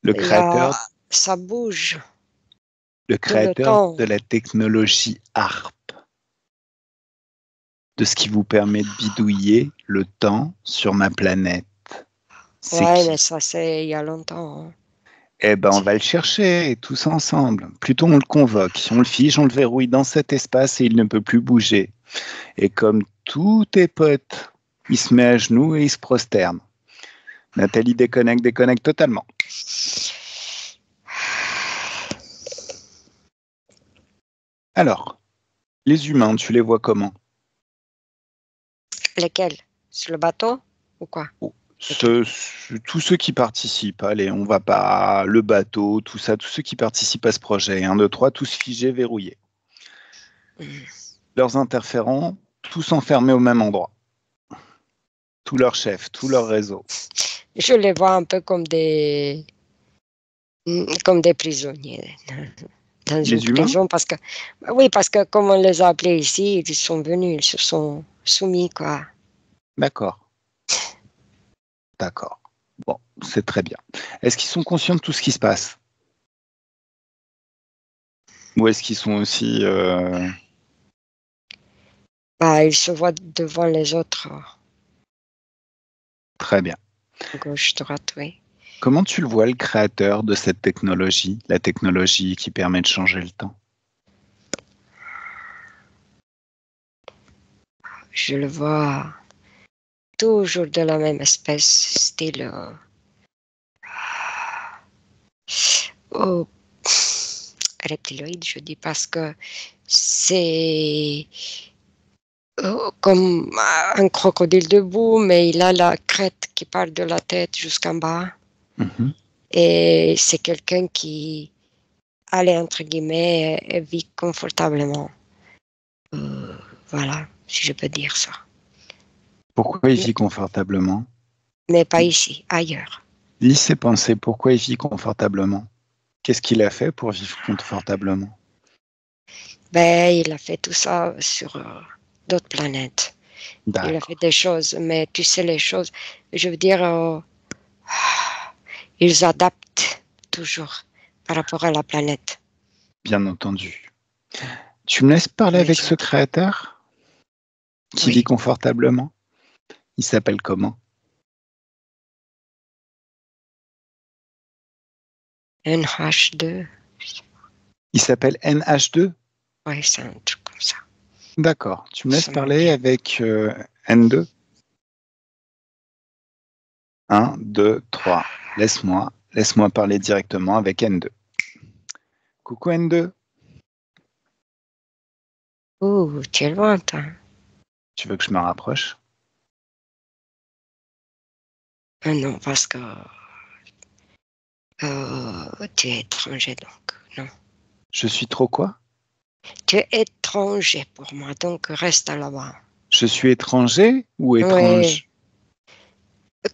Le Il y a, créateur, ça bouge le tout le créateur temps. de la technologie HARP, de ce qui vous permet de bidouiller le temps sur ma planète. C'est Ouais, mais qui? ça c'est il y a longtemps, hein. Eh ben, on va le chercher tous ensemble. Plutôt on le convoque, on le fige, on le verrouille dans cet espace et il ne peut plus bouger. Et comme tous tes potes, il se met à genoux et il se prosterne. Nathalie déconnecte totalement. Alors, les humains, tu les vois comment? Lesquels? Sur le bateau ou quoi? Tous ceux qui participent, allez, on va pas, le bateau, tout ça, tous ceux qui participent à ce projet, 1, 2, 3, tous figés, verrouillés. Leurs interférents, tous enfermés au même endroit. Tous leurs chefs, tout leur réseau. Je les vois un peu comme des prisonniers dans une Les humains? prison parce que oui, parce que comme on les a appelés ici, ils sont venus, ils se sont soumis quoi. D'accord. D'accord. Bon, c'est très bien. Est-ce qu'ils sont conscients de tout ce qui se passe? Ou est-ce qu'ils sont aussi... Bah, ils se voient devant les autres, Très bien. gauche, droite, oui. Comment tu le vois, le créateur de cette technologie, la technologie qui permet de changer le temps? Je le vois toujours de la même espèce, style oh, reptiloïde, je dis parce que c'est comme un crocodile debout, mais il a la crête qui part de la tête jusqu'en bas. Mhm. Et c'est quelqu'un qui, allez, entre guillemets, vit confortablement. Voilà, si je peux dire ça. Pourquoi il vit confortablement? Mais pas ici, ailleurs. Lis ses pensées, pourquoi il vit confortablement? Qu'est-ce qu'il a fait pour vivre confortablement? Ben, il a fait tout ça sur d'autres planètes. Il a fait D'accord, des choses, mais tu sais les choses, je veux dire, ils adaptent toujours par rapport à la planète. bien entendu. Tu me laisses parler avec Les ce autres. créateur qui vit Oui, confortablement? Il s'appelle comment? NH2. Il s'appelle NH2? Oui, c'est un truc comme ça. D'accord. Tu me laisses Ça me parler vient. avec N2? 1, 2, 3. Laisse-moi parler directement avec N2. Coucou N2, Ouh, tu es loin, toi. tu veux que je me rapproche? Ah non, parce que tu es étranger, donc non. Je suis trop quoi? Tu es étranger pour moi, donc reste là-bas. Je suis étranger ou Oui, étrange?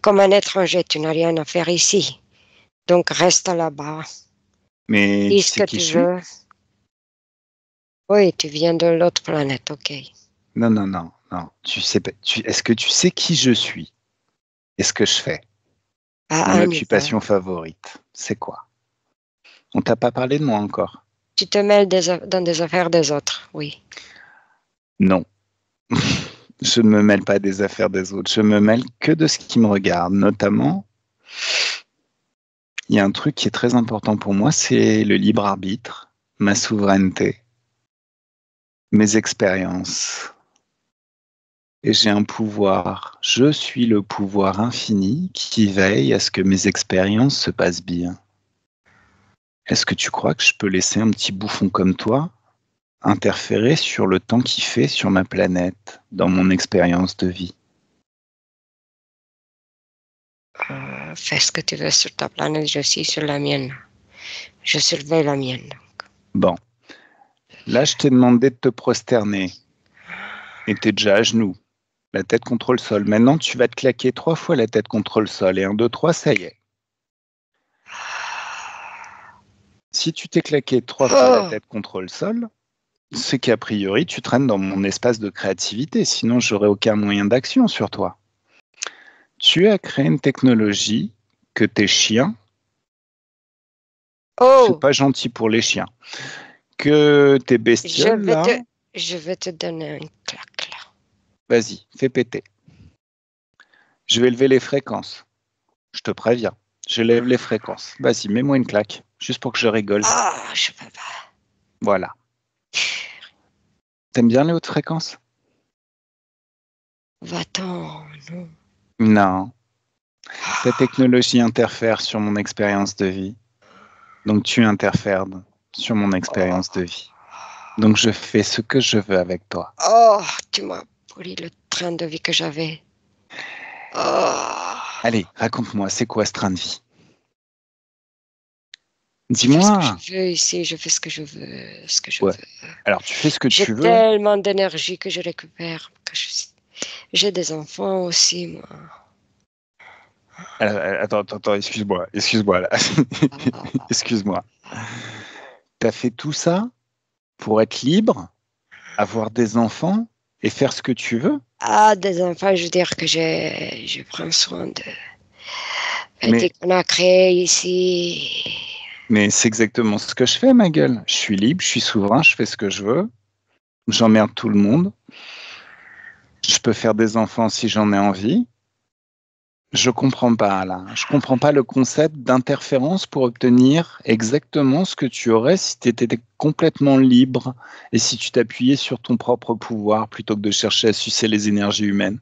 comme un étranger, tu n'as rien à faire ici. Donc reste là-bas. Mais Dis tu ce sais que qui tu je suis? veux. Oui, tu viens de l'autre planète, ok. Non, non, non, non. Tu sais pas. Est-ce que tu sais qui je suis? Et ce que je fais? À Mon un niveau. occupation favorite, c'est quoi? On t'a pas parlé de moi encore? Tu te mêles dans des affaires des autres, oui. Non. Je ne me mêle pas des affaires des autres. Je me mêle que de ce qui me regarde. Notamment, il y a un truc qui est très important pour moi, c'est le libre arbitre, ma souveraineté, mes expériences. Et j'ai un pouvoir. Je suis le pouvoir infini qui veille à ce que mes expériences se passent bien. Est-ce que tu crois que je peux laisser un petit bouffon comme toi interférer sur le temps qu'il fait sur ma planète, dans mon expérience de vie? Fais ce que tu veux sur ta planète, je suis sur la mienne. Je surveille la mienne. Bon, là je t'ai demandé de te prosterner et t'es déjà à genoux, la tête contre le sol. Maintenant tu vas te claquer 3 fois la tête contre le sol et 1, 2, 3, ça y est. Si tu t'es claqué 3 fois la Oh, tête contre le sol, c'est qu'a priori tu traînes dans mon espace de créativité, sinon j'aurais aucun moyen d'action sur toi. Tu as créé une technologie que tes chiens, c'est Oh, pas gentil pour les chiens, que tes je bestioles vais là, te, je vais te donner une claque là. vas-y, fais péter. Je vais élever les fréquences. Je te préviens. Je lève les fréquences. Vas-y, mets-moi une claque, juste pour que je rigole. Ah, je peux pas. Voilà. T'aimes bien les hautes fréquences? Va-t'en, non. Non. Ta Ah, technologie interfère sur mon expérience de vie. Donc tu interfères sur mon expérience de vie. Donc je fais ce que je veux avec toi. oh, tu m'as pourri le train de vie que j'avais. Oh. Allez, raconte-moi, c'est quoi ce train de vie? Je fais ce que je Dis-moi. veux ici, je fais ce que je veux, ce que je Ouais. veux. Alors tu fais ce que J'ai tu veux. tellement d'énergie que je récupère. J'ai des enfants aussi, moi. Attends, excuse-moi là. Ah, Excuse-moi. T'as fait tout ça pour être libre, avoir des enfants et faire ce que tu veux? ah, des enfants, je veux dire que je prends soin de. Dès Mais, qu'on a créé ici. mais c'est exactement ce que je fais, ma gueule. Je suis libre, je suis souverain, je fais ce que je veux. J'emmerde tout le monde. Je peux faire des enfants si j'en ai envie. Je comprends pas là. Je comprends pas le concept d'interférence pour obtenir exactement ce que tu aurais si tu étais complètement libre et si tu t'appuyais sur ton propre pouvoir plutôt que de chercher à sucer les énergies humaines.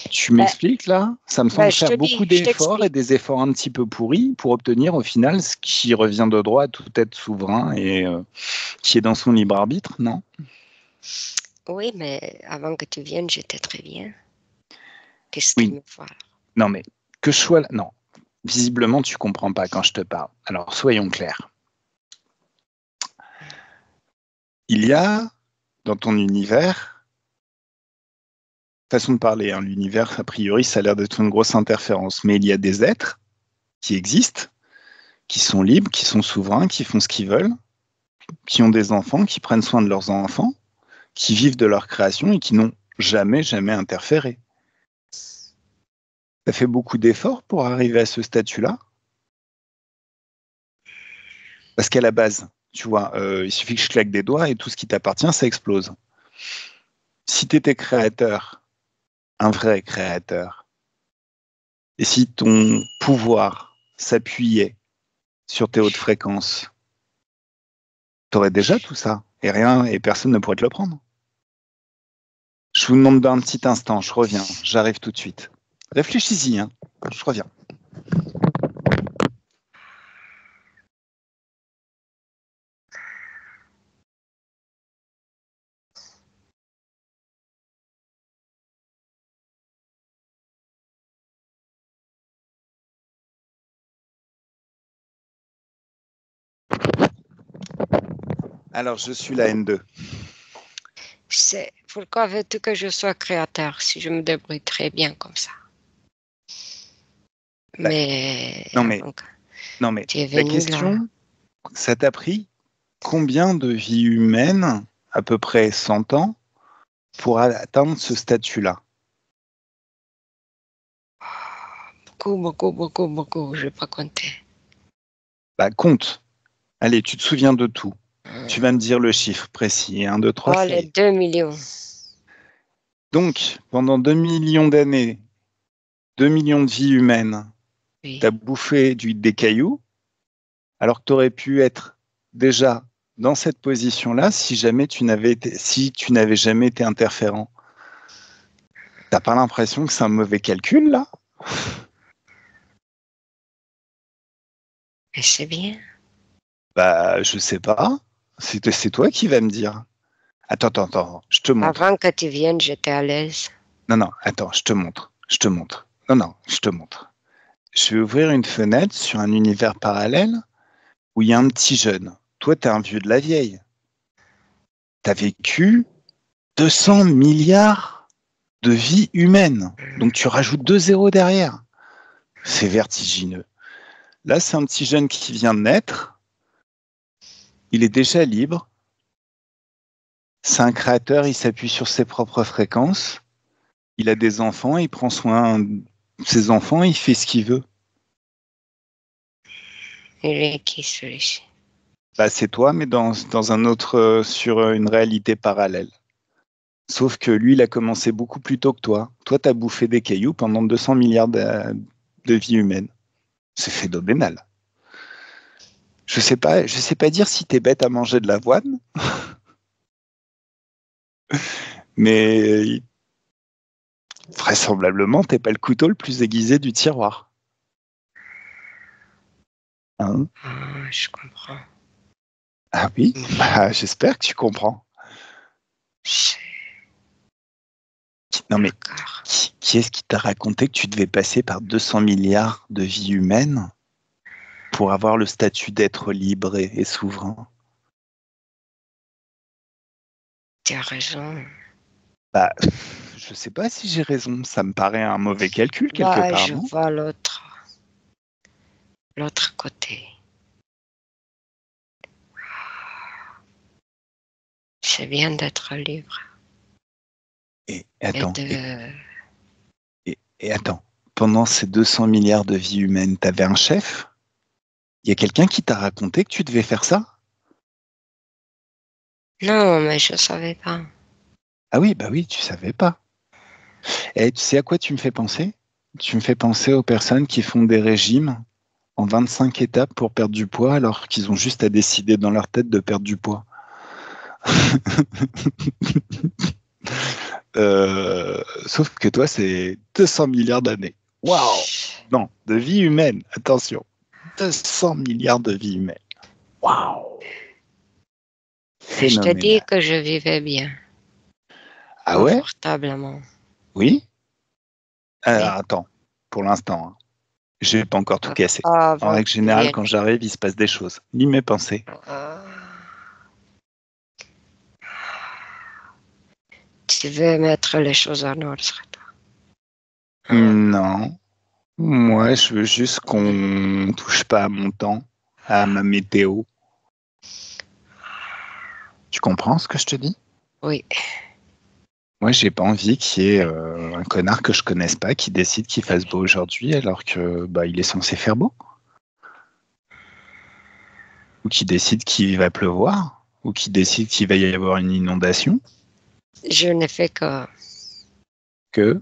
Tu Ben, m'expliques là? Ça me semble je te faire beaucoup dis, je d'efforts et t'explique. des efforts un petit peu pourris pour obtenir au final ce qui revient de droit à tout être souverain et qui est dans son libre arbitre, non? Oui, mais avant que tu viennes, j'étais très bien. Qu'est-ce qu'il Oui, me faut? non mais que je sois là. Non, visiblement tu comprends pas quand je te parle. Alors soyons clairs. Il y a dans ton univers, façon de parler, hein, l'univers, a priori, ça a l'air d'être une grosse interférence, mais il y a des êtres qui existent, qui sont libres, qui sont souverains, qui font ce qu'ils veulent, qui ont des enfants, qui prennent soin de leurs enfants, qui vivent de leur création et qui n'ont jamais interféré. Ça fait beaucoup d'efforts pour arriver à ce statut-là, parce qu'à la base, tu vois, il suffit que je claque des doigts et tout ce qui t'appartient, ça explose. Si tu étais créateur, un vrai créateur, et si ton pouvoir s'appuyait sur tes hautes fréquences, tu aurais déjà tout ça. Et rien, et personne ne pourrait te le prendre. Je vous demande d'un petit instant, je reviens, j'arrive tout de suite. Réfléchis-y, hein. Je reviens. Alors, je suis la N2. C'est pourquoi veux-tu que je sois créateur si je me débrouille très bien comme ça? Bah, Mais non, mais, avant que non, mais tu es la venu là, question, ça t'a pris combien de vies humaines, à peu près 100 ans, pour atteindre ce statut-là? beaucoup, je vais pas compter. Bah, compte. Allez, tu te souviens de tout. Tu vas me dire le chiffre précis. 1, 2, 3, Oh, ça y les est. 2 millions. Donc, pendant 2 millions d'années, 2 millions de vies humaines, tu as Oui. bouffé des cailloux, alors que tu aurais pu être déjà dans cette position-là si tu n'avais jamais été interférent. T'as pas l'impression que c'est un mauvais calcul, là? Mais c'est bien. Bah, je sais pas. C'est toi qui vas me dire. Attends, je te montre. Avant que tu viennes, j'étais à l'aise. Non, attends, je te montre. Je te montre. Non, je te montre. Je vais ouvrir une fenêtre sur un univers parallèle où il y a un petit jeune. Toi, t'es un vieux de la vieille. T'as vécu 200 milliards de vies humaines. Donc tu rajoutes 2 zéros derrière. C'est vertigineux. Là, c'est un petit jeune qui vient de naître. Il est déjà libre. C'est un créateur, il s'appuie sur ses propres fréquences. Il a des enfants, il prend soin Ses enfants, il fait ce qu'il veut. Il est qui celui-ci? Bah, c'est toi, mais dans un autre, sur une réalité parallèle. Sauf que lui, il a commencé beaucoup plus tôt que toi. Toi, tu as bouffé des cailloux pendant 200 milliards de vies humaines. C'est phénoménal. Je sais pas dire si tu es bête à manger de l'avoine, mais vraisemblablement, t'es pas le couteau le plus aiguisé du tiroir. Hein? Je comprends. Ah oui? Bah, j'espère que tu comprends. Non mais, D'accord. qui est-ce qui t'a raconté que tu devais passer par 200 milliards de vies humaines pour avoir le statut d'être libre et souverain? Tu as raison. Bah, je sais pas si j'ai raison. Ça me paraît un mauvais calcul quelque Bah, part, je non? vois l'autre côté. C'est bien d'être libre Et et attends, de... et attends. Pendant ces 200 milliards de vies humaines, t'avais un chef? Il y a quelqu'un qui t'a raconté que tu devais faire ça? Non, mais je savais pas. Ah oui, bah oui, tu savais pas. Et tu sais à quoi tu me fais penser? Tu me fais penser aux personnes qui font des régimes en 25 étapes pour perdre du poids alors qu'ils ont juste à décider dans leur tête de perdre du poids. Sauf que toi, c'est 200 milliards d'années. Waouh! Non, de vie humaine, attention. 200 milliards de vie humaine. Waouh! Je te dis Phénoménal. que je vivais bien, Ah ouais? confortablement. Oui? Alors Oui. attends, pour l'instant, hein. J'ai pas encore tout cassé. En Avant que règle tu générale, viennes. quand j'arrive, il se passe des choses. Lis mes pensées. Euh, Tu veux mettre les choses en ordre, toi. Hein? Non, moi, je veux juste qu'on touche pas à mon temps, à ma météo. Tu comprends ce que je te dis? Oui. Moi, j'ai pas envie qu'il y ait un connard que je connaisse pas qui décide qu'il fasse beau aujourd'hui alors que bah il est censé faire beau. Ou qui décide qu'il va pleuvoir. Ou qui décide qu'il va y avoir une inondation. Je n'ai fait que... Que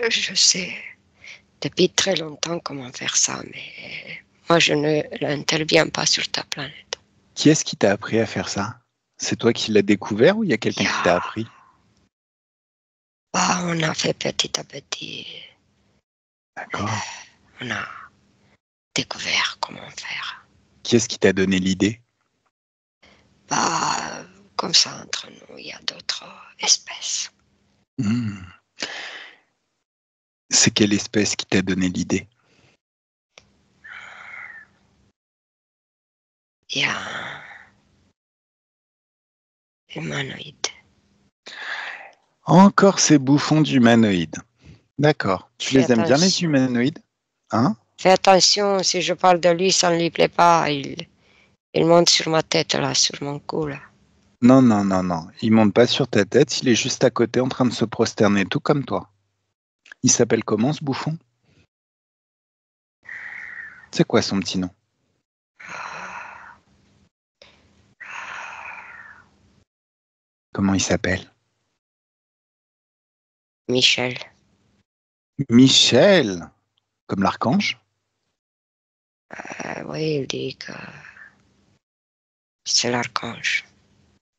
je sais depuis très longtemps comment faire ça, mais moi, je ne n'interviens pas sur ta planète. qui est-ce qui t'a appris à faire ça? C'est toi qui l'as découvert ou il y a quelqu'un qui t'a appris? Bah, on a fait petit à petit. D'accord. On a découvert comment faire. Qui est-ce qui t'a donné l'idée? Bah, comme ça, entre nous, il y a d'autres espèces. Hmm. C'est quelle espèce qui t'a donné l'idée? Il y a un humanoïde. Encore ces bouffons d'humanoïdes. D'accord. Tu Fais les aimes bien, les attention. humanoïdes? Hein? Fais attention, si je parle de lui, ça ne lui plaît pas. Il monte sur ma tête, là, sur mon cou, là. Non, non, non, non. Il monte pas sur ta tête, il est juste à côté en train de se prosterner, tout comme toi. Il s'appelle comment, ce bouffon? C'est quoi son petit nom? Comment il s'appelle? Michel. Michel! Comme l'archange? Oui, il dit que c'est l'archange.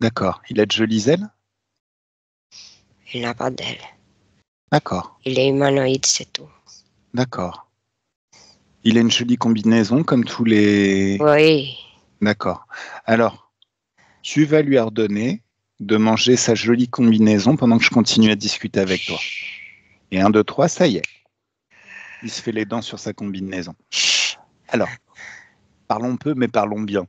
D'accord. Il a de jolies ailes? Il n'a pas d'aile. D'accord. Il est humanoïde, c'est tout. D'accord. Il a une jolie combinaison comme tous les... Oui. D'accord. Alors, tu vas lui ordonner de manger sa jolie combinaison pendant que je continue à discuter avec toi. Et 1, 2, 3, ça y est. Il se fait les dents sur sa combinaison. Alors, parlons peu, mais parlons bien.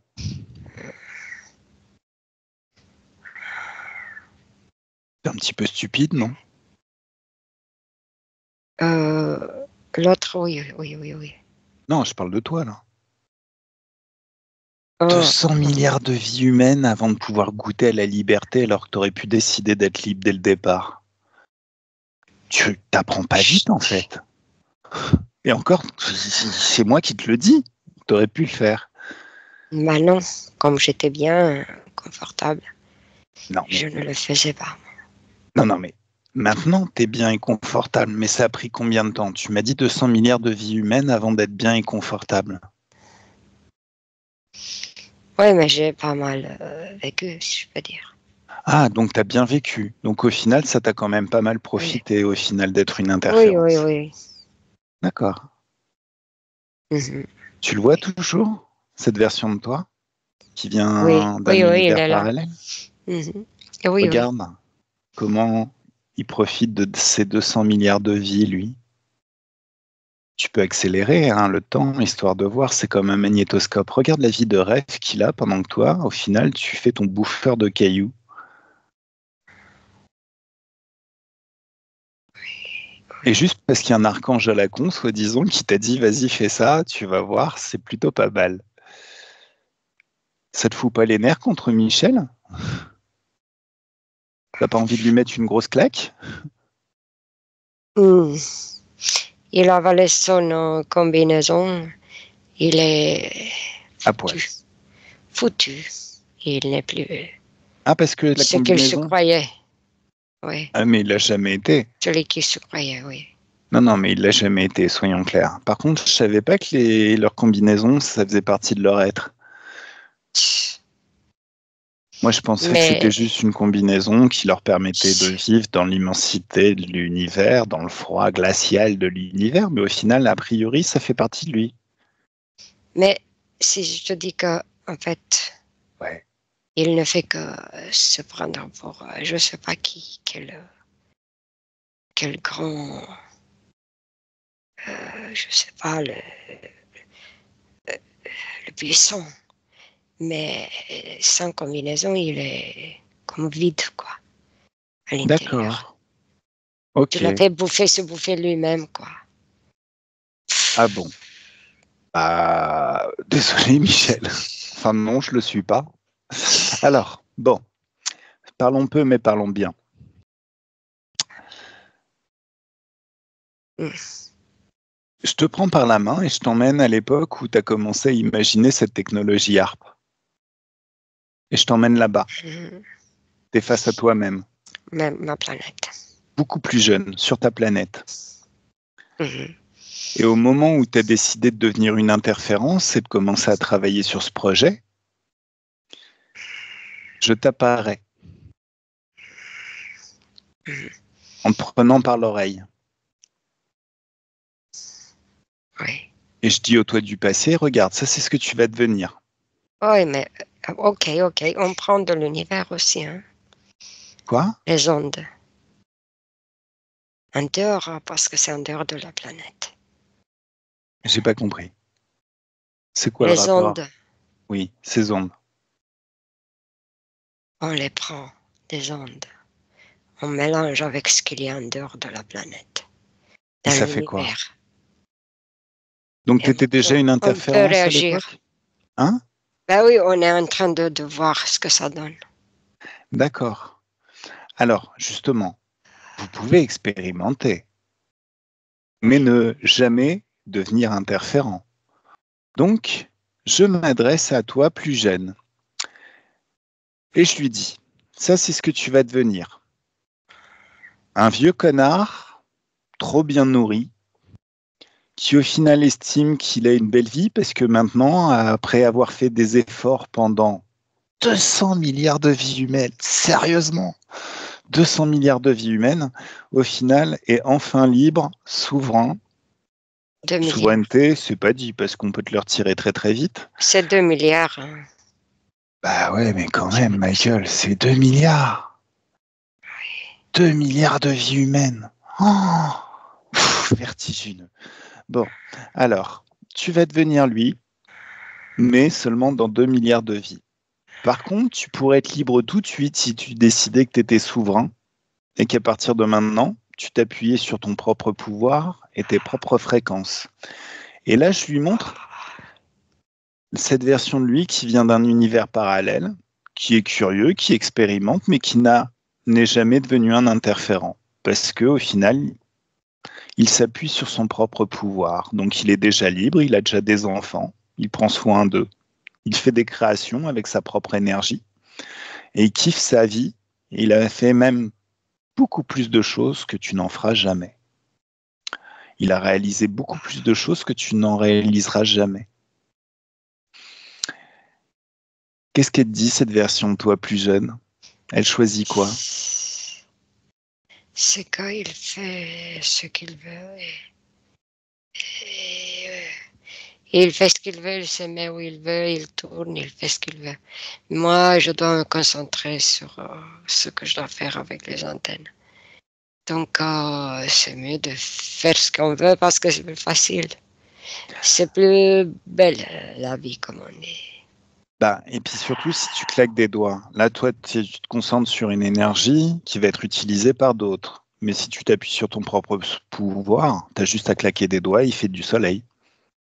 C'est un petit peu stupide, non? L'autre, oui. Non, je parle de toi, là. Oh, 200 milliards de vies humaines avant de pouvoir goûter à la liberté alors que tu aurais pu décider d'être libre dès le départ. tu t'apprends pas vite, en fait. Et encore, c'est moi qui te le dis. Tu aurais pu le faire. Bah non, comme j'étais bien confortable, Non, je ne le faisais pas. non, mais maintenant, tu es bien et confortable. Mais ça a pris combien de temps? Tu m'as dit 200 milliards de vies humaines avant d'être bien et confortable. Oui, mais j'ai pas mal vécu, si je peux dire. Ah, donc tu as bien vécu. Donc au final, ça t'a quand même pas mal Oui, profité au final d'être une oui, oui. interférence. Oui. D'accord. Mhm. Tu le vois toujours, cette version de toi qui Oui, vient d'un oui, oui, il univers est là. parallèle? Mhm. Oui, oui. Regarde comment il profite de ces 200 milliards de vies, lui. Tu peux accélérer hein, le temps, histoire de voir, c'est comme un magnétoscope. Regarde la vie de rêve qu'il a pendant que toi, au final, tu fais ton bouffeur de cailloux. Et juste parce qu'il y a un archange à la con, soi-disant, qui t'a dit vas-y, fais ça, tu vas voir, c'est plutôt pas mal. Ça te fout pas les nerfs contre Michel? T'as pas envie de lui mettre une grosse claque? Mm. Il a avalé son combinaison. Il est À poil. foutu. Foutu. Il n'est plus Ah, parce que la ce qu'il se combinaison? croyait. Oui, Ah, mais il l'a jamais été. celui qui se croyait, oui. Non, mais il l'a jamais été, soyons clairs. Par contre, je savais pas que leurs combinaisons, ça faisait partie de leur être. Moi, je pensais que c'était Mais, juste une combinaison qui leur permettait de vivre dans l'immensité de l'univers, dans le froid glacial de l'univers, mais au final, a priori, ça fait partie de lui. mais si je te dis que, en fait, Ouais. il ne fait que se prendre pour, je ne sais pas qui, quel grand, je ne sais pas, le puissant. Mais sans combinaison, il est comme vide, quoi, à l'intérieur. D'accord. Tu Ok. l'as fait bouffer, se bouffer lui-même, quoi. Ah bon. Désolé, Michel. Enfin, non, je le suis pas. Alors, bon, parlons peu, mais parlons bien. Mm. Je te prends par la main et je t'emmène à l'époque où tu as commencé à imaginer cette technologie HARP. Et je t'emmène là-bas. Mm. Tu es face à toi-même, Même ma planète. beaucoup plus jeune, sur ta planète. Mm. Et au moment où tu as décidé de devenir une interférence et de commencer à travailler sur ce projet, je t'apparais Mm. en te prenant par l'oreille. Oui. Et je dis au toi du passé, regarde, ça c'est ce que tu vas devenir. Oui, mais ok, on prend de l'univers aussi, hein, Quoi? les ondes. En dehors, parce que c'est en dehors de la planète. J'ai pas compris. C'est quoi le Les rapport? ondes, Oui, ces ondes. on les prend, des ondes. On mélange avec ce qu'il y a en dehors de la planète, Et dans ça fait quoi? l'univers. Donc Et tu étais déjà une on peut interférence à réagir. l'époque? Hein? Ben oui, on est en train de voir ce que ça donne. D'accord. Alors, justement, vous pouvez expérimenter, mais Oui. ne jamais devenir interférent. Donc, je m'adresse à toi plus jeune et je lui dis, ça c'est ce que tu vas devenir. Un vieux connard, trop bien nourri, qui au final estime qu'il a une belle vie parce que maintenant, après avoir fait des efforts pendant 200 milliards de vies humaines, sérieusement, 200 milliards de vies humaines, au final est enfin libre, souverain. 2 milliards. Souveraineté, c'est pas dit parce qu'on peut te le retirer très très vite. C'est 2 milliards. Hein. Bah ouais, mais quand Je même, me dis, Michael, c'est 2 milliards. 2 milliards de vies humaines. Oh, vertigineux. Bon, alors, tu vas devenir lui, mais seulement dans 2 milliards de vies. Par contre, tu pourrais être libre tout de suite si tu décidais que tu étais souverain et qu'à partir de maintenant, tu t'appuyais sur ton propre pouvoir et tes propres fréquences. Et là, je lui montre cette version de lui qui vient d'un univers parallèle, qui est curieux, qui expérimente, mais qui n'est jamais devenu un interférent. Parce qu'au final, Il s'appuie sur son propre pouvoir. Donc il est déjà libre, il a déjà des enfants, il prend soin d'eux. Il fait des créations avec sa propre énergie et il kiffe sa vie. Et il a fait même beaucoup plus de choses que tu n'en feras jamais. Il a réalisé beaucoup plus de choses que tu n'en réaliseras jamais. Qu'est-ce qu'elle te dit, cette version de toi plus jeune? Elle choisit quoi? C'est quand il fait ce qu'il veut et il fait ce qu'il veut, il se met où il veut, il tourne, il fait ce qu'il veut. Moi, je dois me concentrer sur ce que je dois faire avec les antennes. Donc, c'est mieux de faire ce qu'on veut parce que c'est plus facile. C'est plus belle la vie comme on est. Et puis surtout, si tu claques des doigts, là, toi, tu te concentres sur une énergie qui va être utilisée par d'autres. Mais si tu t'appuies sur ton propre pouvoir, tu as juste à claquer des doigts, il fait du soleil.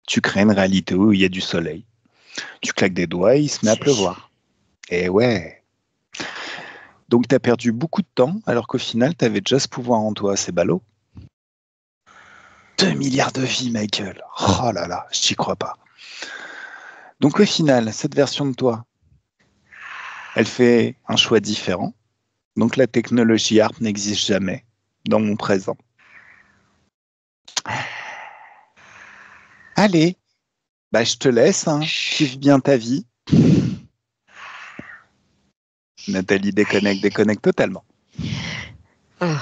Tu crées une réalité où il y a du soleil. Tu claques des doigts, il se met à pleuvoir. Et ouais. Donc, tu as perdu beaucoup de temps, alors qu'au final, tu avais déjà ce pouvoir en toi. C'est ballot. 2 milliards de vies, Michael. Oh là là, je n'y crois pas. Donc, au final, cette version de toi, elle fait un choix différent. Donc la technologie ARP n'existe jamais dans mon présent. Allez, je te laisse, hein. Kiffe bien ta vie. Nathalie déconnecte totalement. Oh.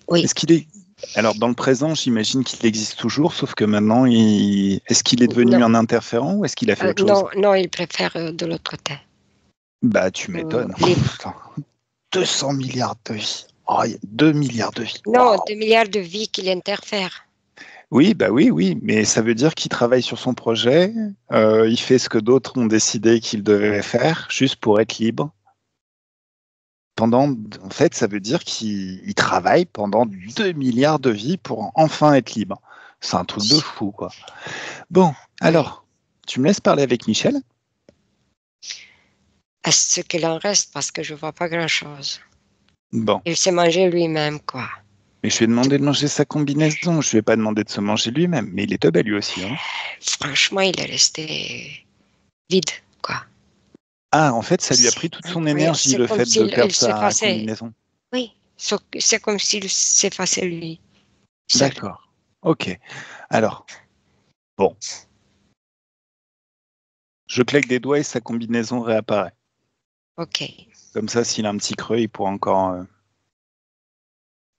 Oui. Est-ce qu'il est... Alors dans le présent, j'imagine qu'il existe toujours, sauf que maintenant, est-ce qu'il est devenu un interférent ou est-ce qu'il a fait autre chose? Non, il préfère de l'autre côté. Tu m'étonnes. 200 milliards de vies. Oh, 2 milliards de vies. Non, Wow. 2 milliards de vies qu'il interfère. Oui, oui, mais ça veut dire qu'il travaille sur son projet, il fait ce que d'autres ont décidé qu'il devait faire, juste pour être libre. En fait, ça veut dire qu'il travaille pendant 2 milliards de vies pour enfin être libre. C'est un truc de fou, quoi. Bon, alors, tu me laisses parler avec Michel? À ce qu'il en reste, parce que je vois pas grand-chose. Bon. Il s'est mangé lui-même, quoi. Mais je lui ai demandé de manger sa combinaison. Je lui ai pas demandé de se manger lui-même. Mais il est teubé lui aussi, hein. Franchement, il est resté vide, quoi. Ah, en fait, ça lui a C'est pris toute son incroyable. énergie, C'est le comme fait de s'il perdre sa s'effaçait. combinaison. Oui, c'est comme s'il s'effaçait lui. Seul. D'accord. Ok. Alors, bon. Je claque des doigts et sa combinaison réapparaît. Ok. Comme ça, s'il a un petit creux, il pourra encore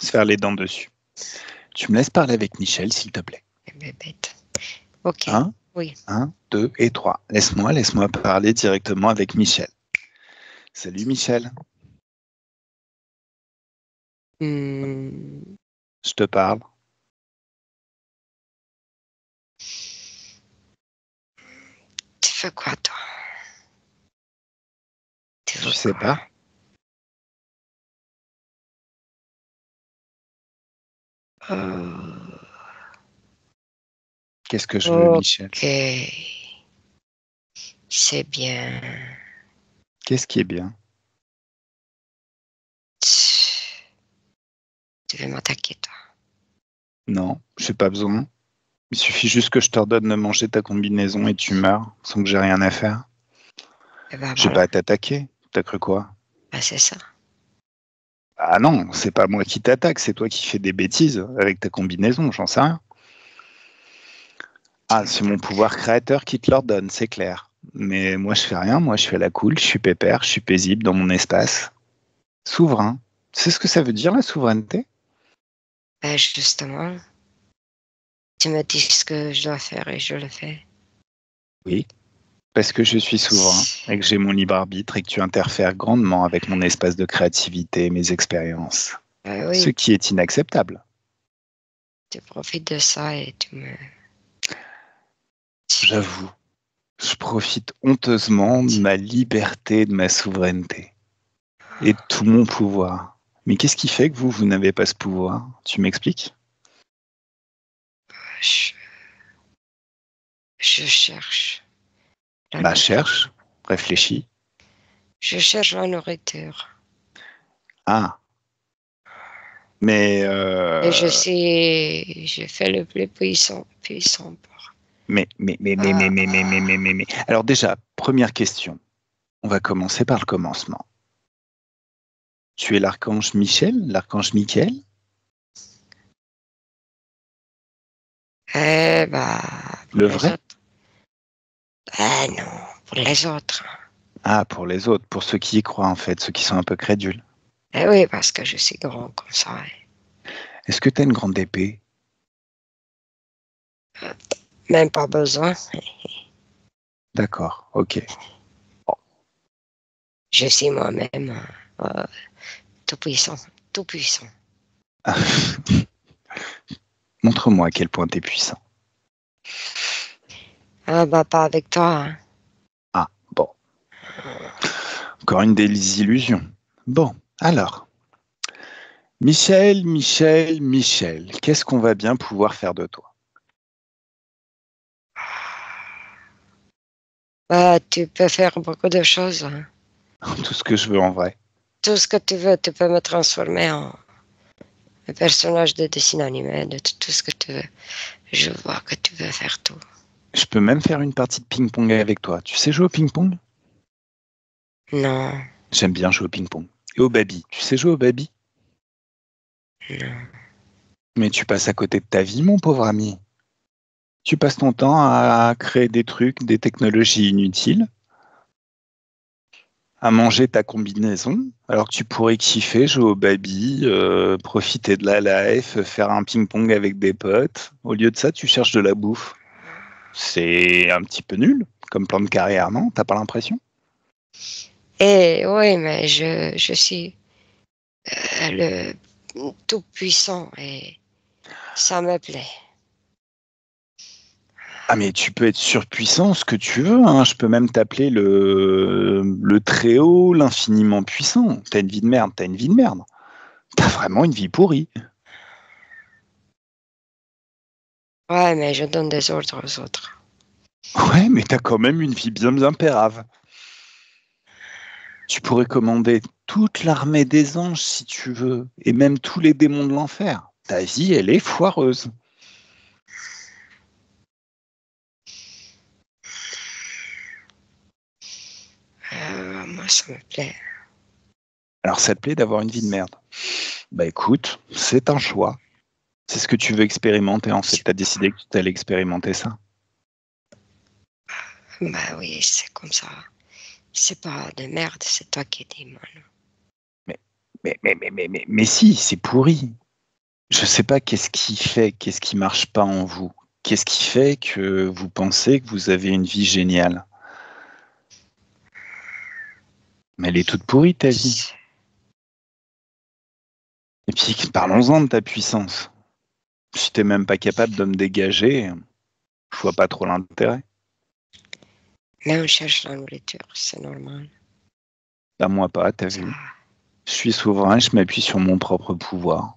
se faire les dents dessus. Tu me laisses parler avec Michel, s'il te plaît. Bête. Ok. Un, Oui. 1, 2 et 3. Laisse-moi parler directement avec Michel. Salut Michel. Je te parle. Tu fais quoi, toi? Tu sais pas? Qu'est-ce que je veux, Michel? Ok. C'est bien. Qu'est-ce qui est bien? Tu veux m'attaquer, toi? Non, je n'ai pas besoin. Il suffit juste que je t'ordonne de manger ta combinaison et tu meurs sans que j'ai rien à faire. Eh ben Je vais voilà. pas t'attaquer. T'as cru quoi? Ben, c'est ça. Ah non, c'est pas moi qui t'attaque, c'est toi qui fais des bêtises avec ta combinaison, j'en sais rien. Ah, c'est mon pouvoir créateur qui te l'ordonne, c'est clair. Mais moi, je fais rien, moi, je fais la cool, je suis pépère, je suis paisible dans mon espace. Souverain. Tu sais ce que ça veut dire, la souveraineté? Ben, justement, tu me dis ce que je dois faire et je le fais. Oui, parce que je suis souverain et que j'ai mon libre arbitre et que tu interfères grandement avec mon espace de créativité et mes expériences. Ce Oui, qui est inacceptable. tu profites de ça et tu me... J'avoue, je profite honteusement de ma liberté, de ma souveraineté et de tout mon pouvoir. Mais qu'est-ce qui fait que vous n'avez pas ce pouvoir? Tu m'expliques? Je, je cherche la nourriture. Cherche, réfléchis. Je cherche la nourriture. Ah, Mais, Et je sais, je fais le plus puissant pour. mais. Alors déjà, première question. On va commencer par le commencement. Tu es l'archange Michel, l'archange Michael? Bah, pour Le les vrai? autres. Ah non, pour les autres. Ah, pour les autres, pour ceux qui y croient en fait, ceux qui sont un peu crédules. Eh oui, parce que je suis grand comme ça. Est-ce que tu as une grande épée? Même pas besoin. D'accord, ok. Je suis moi-même tout puissant, tout puissant. Montre-moi à quel point tu es puissant. Ah bah pas avec toi. Hein. Ah, bon. Encore une des illusions. Bon, alors. Michel, Michel, Michel, qu'est-ce qu'on va bien pouvoir faire de toi? Bah, tu peux faire beaucoup de choses. Hein. Tout ce que je veux en vrai. Tout ce que tu veux, tu peux me transformer en un personnage de dessin animé, de tout ce que tu veux. Je vois que tu veux faire tout. Je peux même faire une partie de ping-pong avec toi. Tu sais jouer au ping-pong? Non, J'aime bien jouer au ping-pong. Et au baby. Tu sais jouer au baby? non. Mais tu passes à côté de ta vie, mon pauvre ami. Tu passes ton temps à créer des trucs, des technologies inutiles, à manger ta combinaison, alors que tu pourrais kiffer, jouer au baby, profiter de la life, faire un ping-pong avec des potes. Au lieu de ça, tu cherches de la bouffe. C'est un petit peu nul comme plan de carrière, non? T'as pas l'impression? Et oui, mais je suis le tout puissant et ça me plaît. Ah mais tu peux être surpuissant, ce que tu veux, hein. Je peux même t'appeler le très haut, l'infiniment puissant. T'as une vie de merde, t'as une vie de merde. T'as vraiment une vie pourrie. Ouais, mais je donne des ordres aux autres. Ouais, mais t'as quand même une vie bien bien pérave. Tu pourrais commander toute l'armée des anges si tu veux, et même tous les démons de l'enfer. Ta vie, elle est foireuse. Moi, ça me plaît. Alors ça te plaît d'avoir une vie de merde? Bah écoute, c'est un choix. C'est ce que tu veux expérimenter en fait. T'as décidé que tu allais expérimenter ça. Bah oui, c'est comme ça. C'est pas de merde, c'est toi qui dis, moi. Mais, mais si, c'est pourri. Je sais pas qu'est-ce qui marche pas en vous. Qu'est-ce qui fait que vous pensez que vous avez une vie géniale? Mais elle est toute pourrie ta vie. Et puis parlons-en de ta puissance. Si t'es même pas capable de me dégager, je vois pas trop l'intérêt. Mais on cherche la nourriture, c'est normal. Bah moi pas, t'as Ça, vu. Je suis souverain, je m'appuie sur mon propre pouvoir.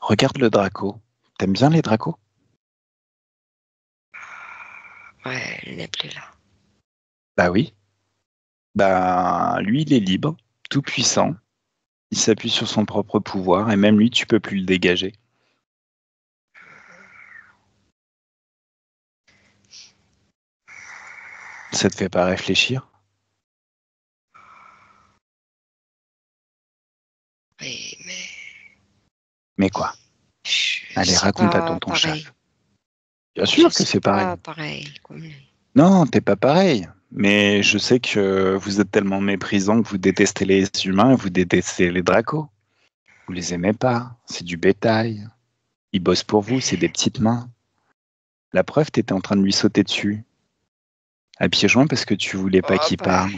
Regarde le Draco. T'aimes bien les Dracos? ouais, elle n'est plus là. Bah oui. Bah lui, il est libre, tout puissant. Il s'appuie sur son propre pouvoir et même lui, tu peux plus le dégager. Ça te fait pas réfléchir? Oui, mais Mais quoi? Allez, c'est raconte à pas tonton pareil. Chaf. Bien Je sûr que suis c'est pareil. pas pareil comme lui. Non, t'es pas pareil. Mais je sais que vous êtes tellement méprisant que vous détestez les humains et vous détestez les dracos. Vous les aimez pas. C'est du bétail. Ils bossent pour vous, c'est des petites mains. La preuve, t'étais en train de lui sauter dessus. À pieds joints parce que tu voulais pas Oh, qu'il bah, parle.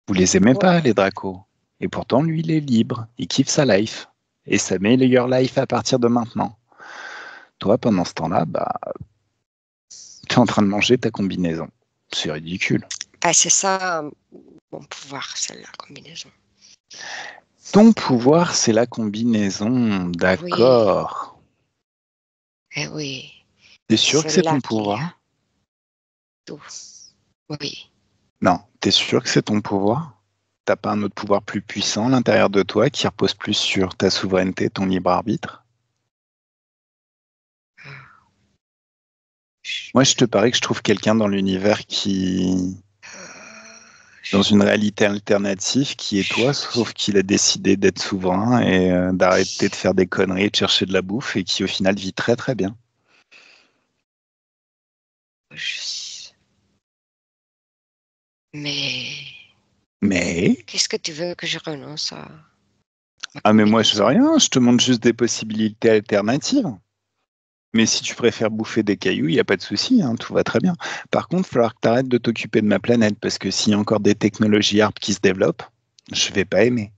Vous les aimez ouais. pas, les dracos. Et pourtant, lui, il est libre. Il kiffe sa life. Et sa meilleure life à partir de maintenant. Toi, pendant ce temps-là, bah, t'es en train de manger ta combinaison. C'est ridicule. Bah, c'est ça mon pouvoir, c'est la combinaison. Ton pouvoir, c'est la combinaison. Oui, D'accord. eh oui, T'es sûr que c'est c'est là ton qu'il y a pouvoir? tout. Oui, Non, t'es sûr que c'est ton pouvoir? T'as pas un autre pouvoir plus puissant à l'intérieur de toi qui repose plus sur ta souveraineté, ton libre arbitre? Je- Moi, je te parie que je trouve quelqu'un dans l'univers qui, dans je- une réalité alternative, qui est toi, sauf qu'il a décidé d'être souverain et d'arrêter de faire des conneries et de chercher de la bouffe et qui, au final, vit très très bien. je- Mais Mais, qu'est-ce que tu veux que je renonce à ma ah, mais moi, je veux combinaison? rien, je te montre juste des possibilités alternatives. Mais si tu préfères bouffer des cailloux, il n'y a pas de souci, hein, tout va très bien. Par contre, il va falloir que tu arrêtes de t'occuper de ma planète, parce que s'il y a encore des technologies ARP qui se développent, je vais pas aimer.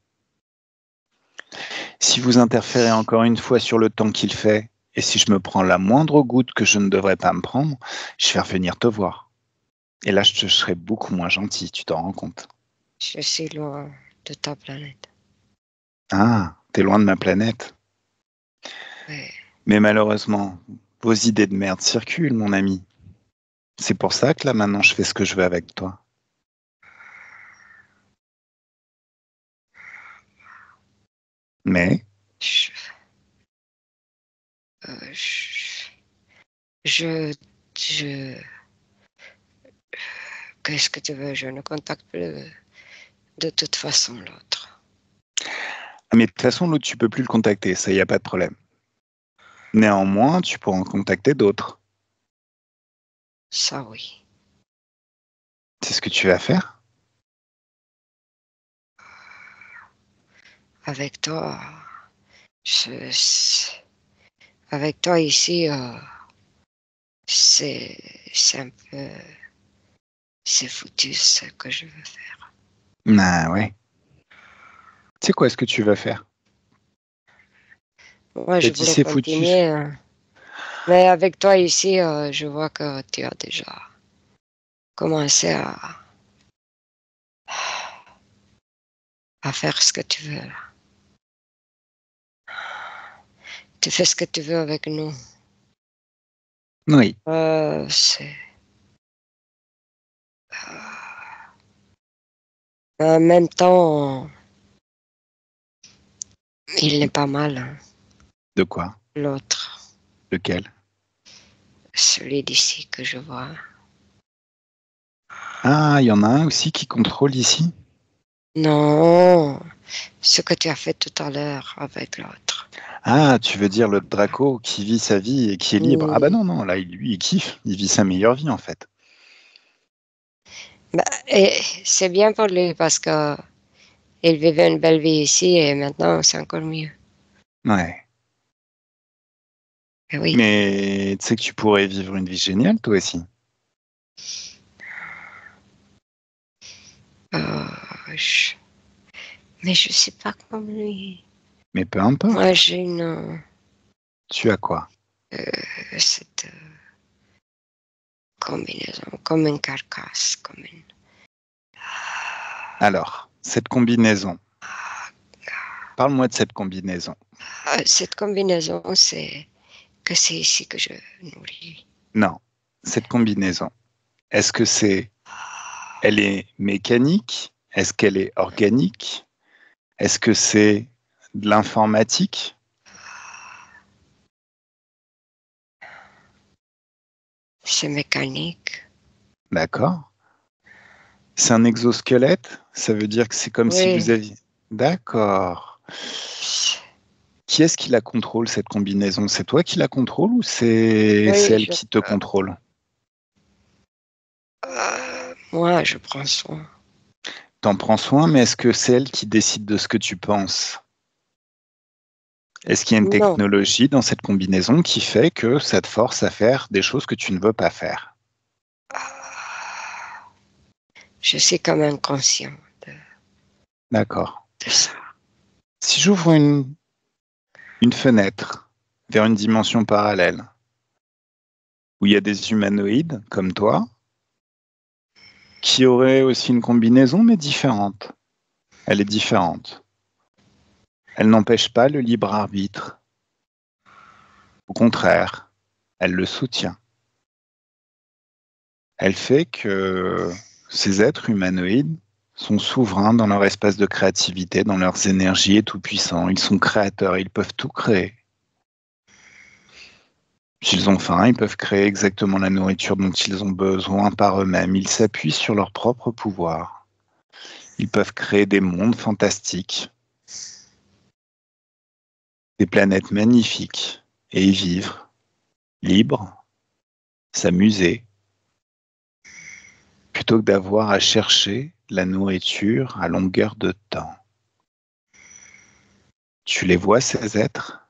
Si vous interférez encore une fois sur le temps qu'il fait, et si je me prends la moindre goutte que je ne devrais pas me prendre, je vais revenir te voir. Et là, je te serai beaucoup moins gentil, tu t'en rends compte. Je suis loin de ta planète. Ah, t'es loin de ma planète. Ouais. Mais malheureusement, vos idées de merde circulent, mon ami. C'est pour ça que là, maintenant, je fais ce que je veux avec toi. Mais, Je, euh, je, je, je- qu'est-ce que tu veux? Je ne contacte plus de toute façon l'autre. mais de toute façon, l'autre, tu peux plus le contacter, ça, il n'y a pas de problème. Néanmoins, tu pourras en contacter d'autres. Ça oui. C'est ce que tu vas faire? Avec toi, je- avec toi ici, c'est, c'est un peu, c'est foutu ce que je veux faire. Ah ouais. Tu sais quoi, ce que tu vas faire? Moi, T'as je dit voulais c'est foutu. continuer, hein. Mais avec toi ici, je vois que tu as déjà commencé à faire ce que tu veux. Tu fais ce que tu veux avec nous. Oui. C'est, en même temps, il n'est pas mal, hein, De quoi? l'autre, Lequel? celui d'ici que je vois. Ah, il y en a un aussi qui contrôle ici? Non, ce que tu as fait tout à l'heure avec l'autre. Ah, tu veux dire le Draco qui vit sa vie et qui est libre. Ah bah Hmm. non, non, là, lui, il kiffe. Il vit sa meilleure vie, en fait. Bah, et c'est bien pour lui parce que il vivait une belle vie ici et maintenant c'est encore mieux. Ouais. Eh oui, Mais tu sais que tu pourrais vivre une vie géniale, toi aussi. euh, je- mais je suis pas comme lui. Mais peu Moi, importe. j'ai une Tu as quoi? cette combinaison, comme une carcasse, comme une. Alors, cette combinaison. Parle-moi de cette combinaison. Cette combinaison, c'est que c'est ici que je nourris. Non, cette combinaison. Est-ce que elle est mécanique? Est-ce qu'elle est organique? Est-ce que c'est de l'informatique? C'est mécanique. D'accord. C'est un exosquelette? Ça veut dire que c'est comme si Oui, vous aviez... D'accord. Qui est-ce qui la contrôle, cette combinaison? C'est toi qui la contrôle ou c'est oui, elle qui te contrôle? moi, je prends soin. T'en prends soin, mais est-ce que c'est elle qui décide de ce que tu penses? Est-ce qu'il y a une Non, technologie dans cette combinaison qui fait que ça te force à faire des choses que tu ne veux pas faire? je suis quand même conscient de, D'accord. de ça. Si j'ouvre une fenêtre vers une dimension parallèle où il y a des humanoïdes comme toi qui auraient aussi une combinaison mais différente. Elle est différente. Elle n'empêche pas le libre arbitre. Au contraire, elle le soutient. Elle fait que Ces êtres humanoïdes sont souverains dans leur espace de créativité, dans leurs énergies et tout-puissants. Ils sont créateurs, ils peuvent tout créer. S'ils ont faim, ils peuvent créer exactement la nourriture dont ils ont besoin par eux-mêmes. Ils s'appuient sur leur propre pouvoir. Ils peuvent créer des mondes fantastiques, des planètes magnifiques, et y vivre, libres, s'amuser, plutôt que d'avoir à chercher la nourriture à longueur de temps. Tu les vois, ces êtres?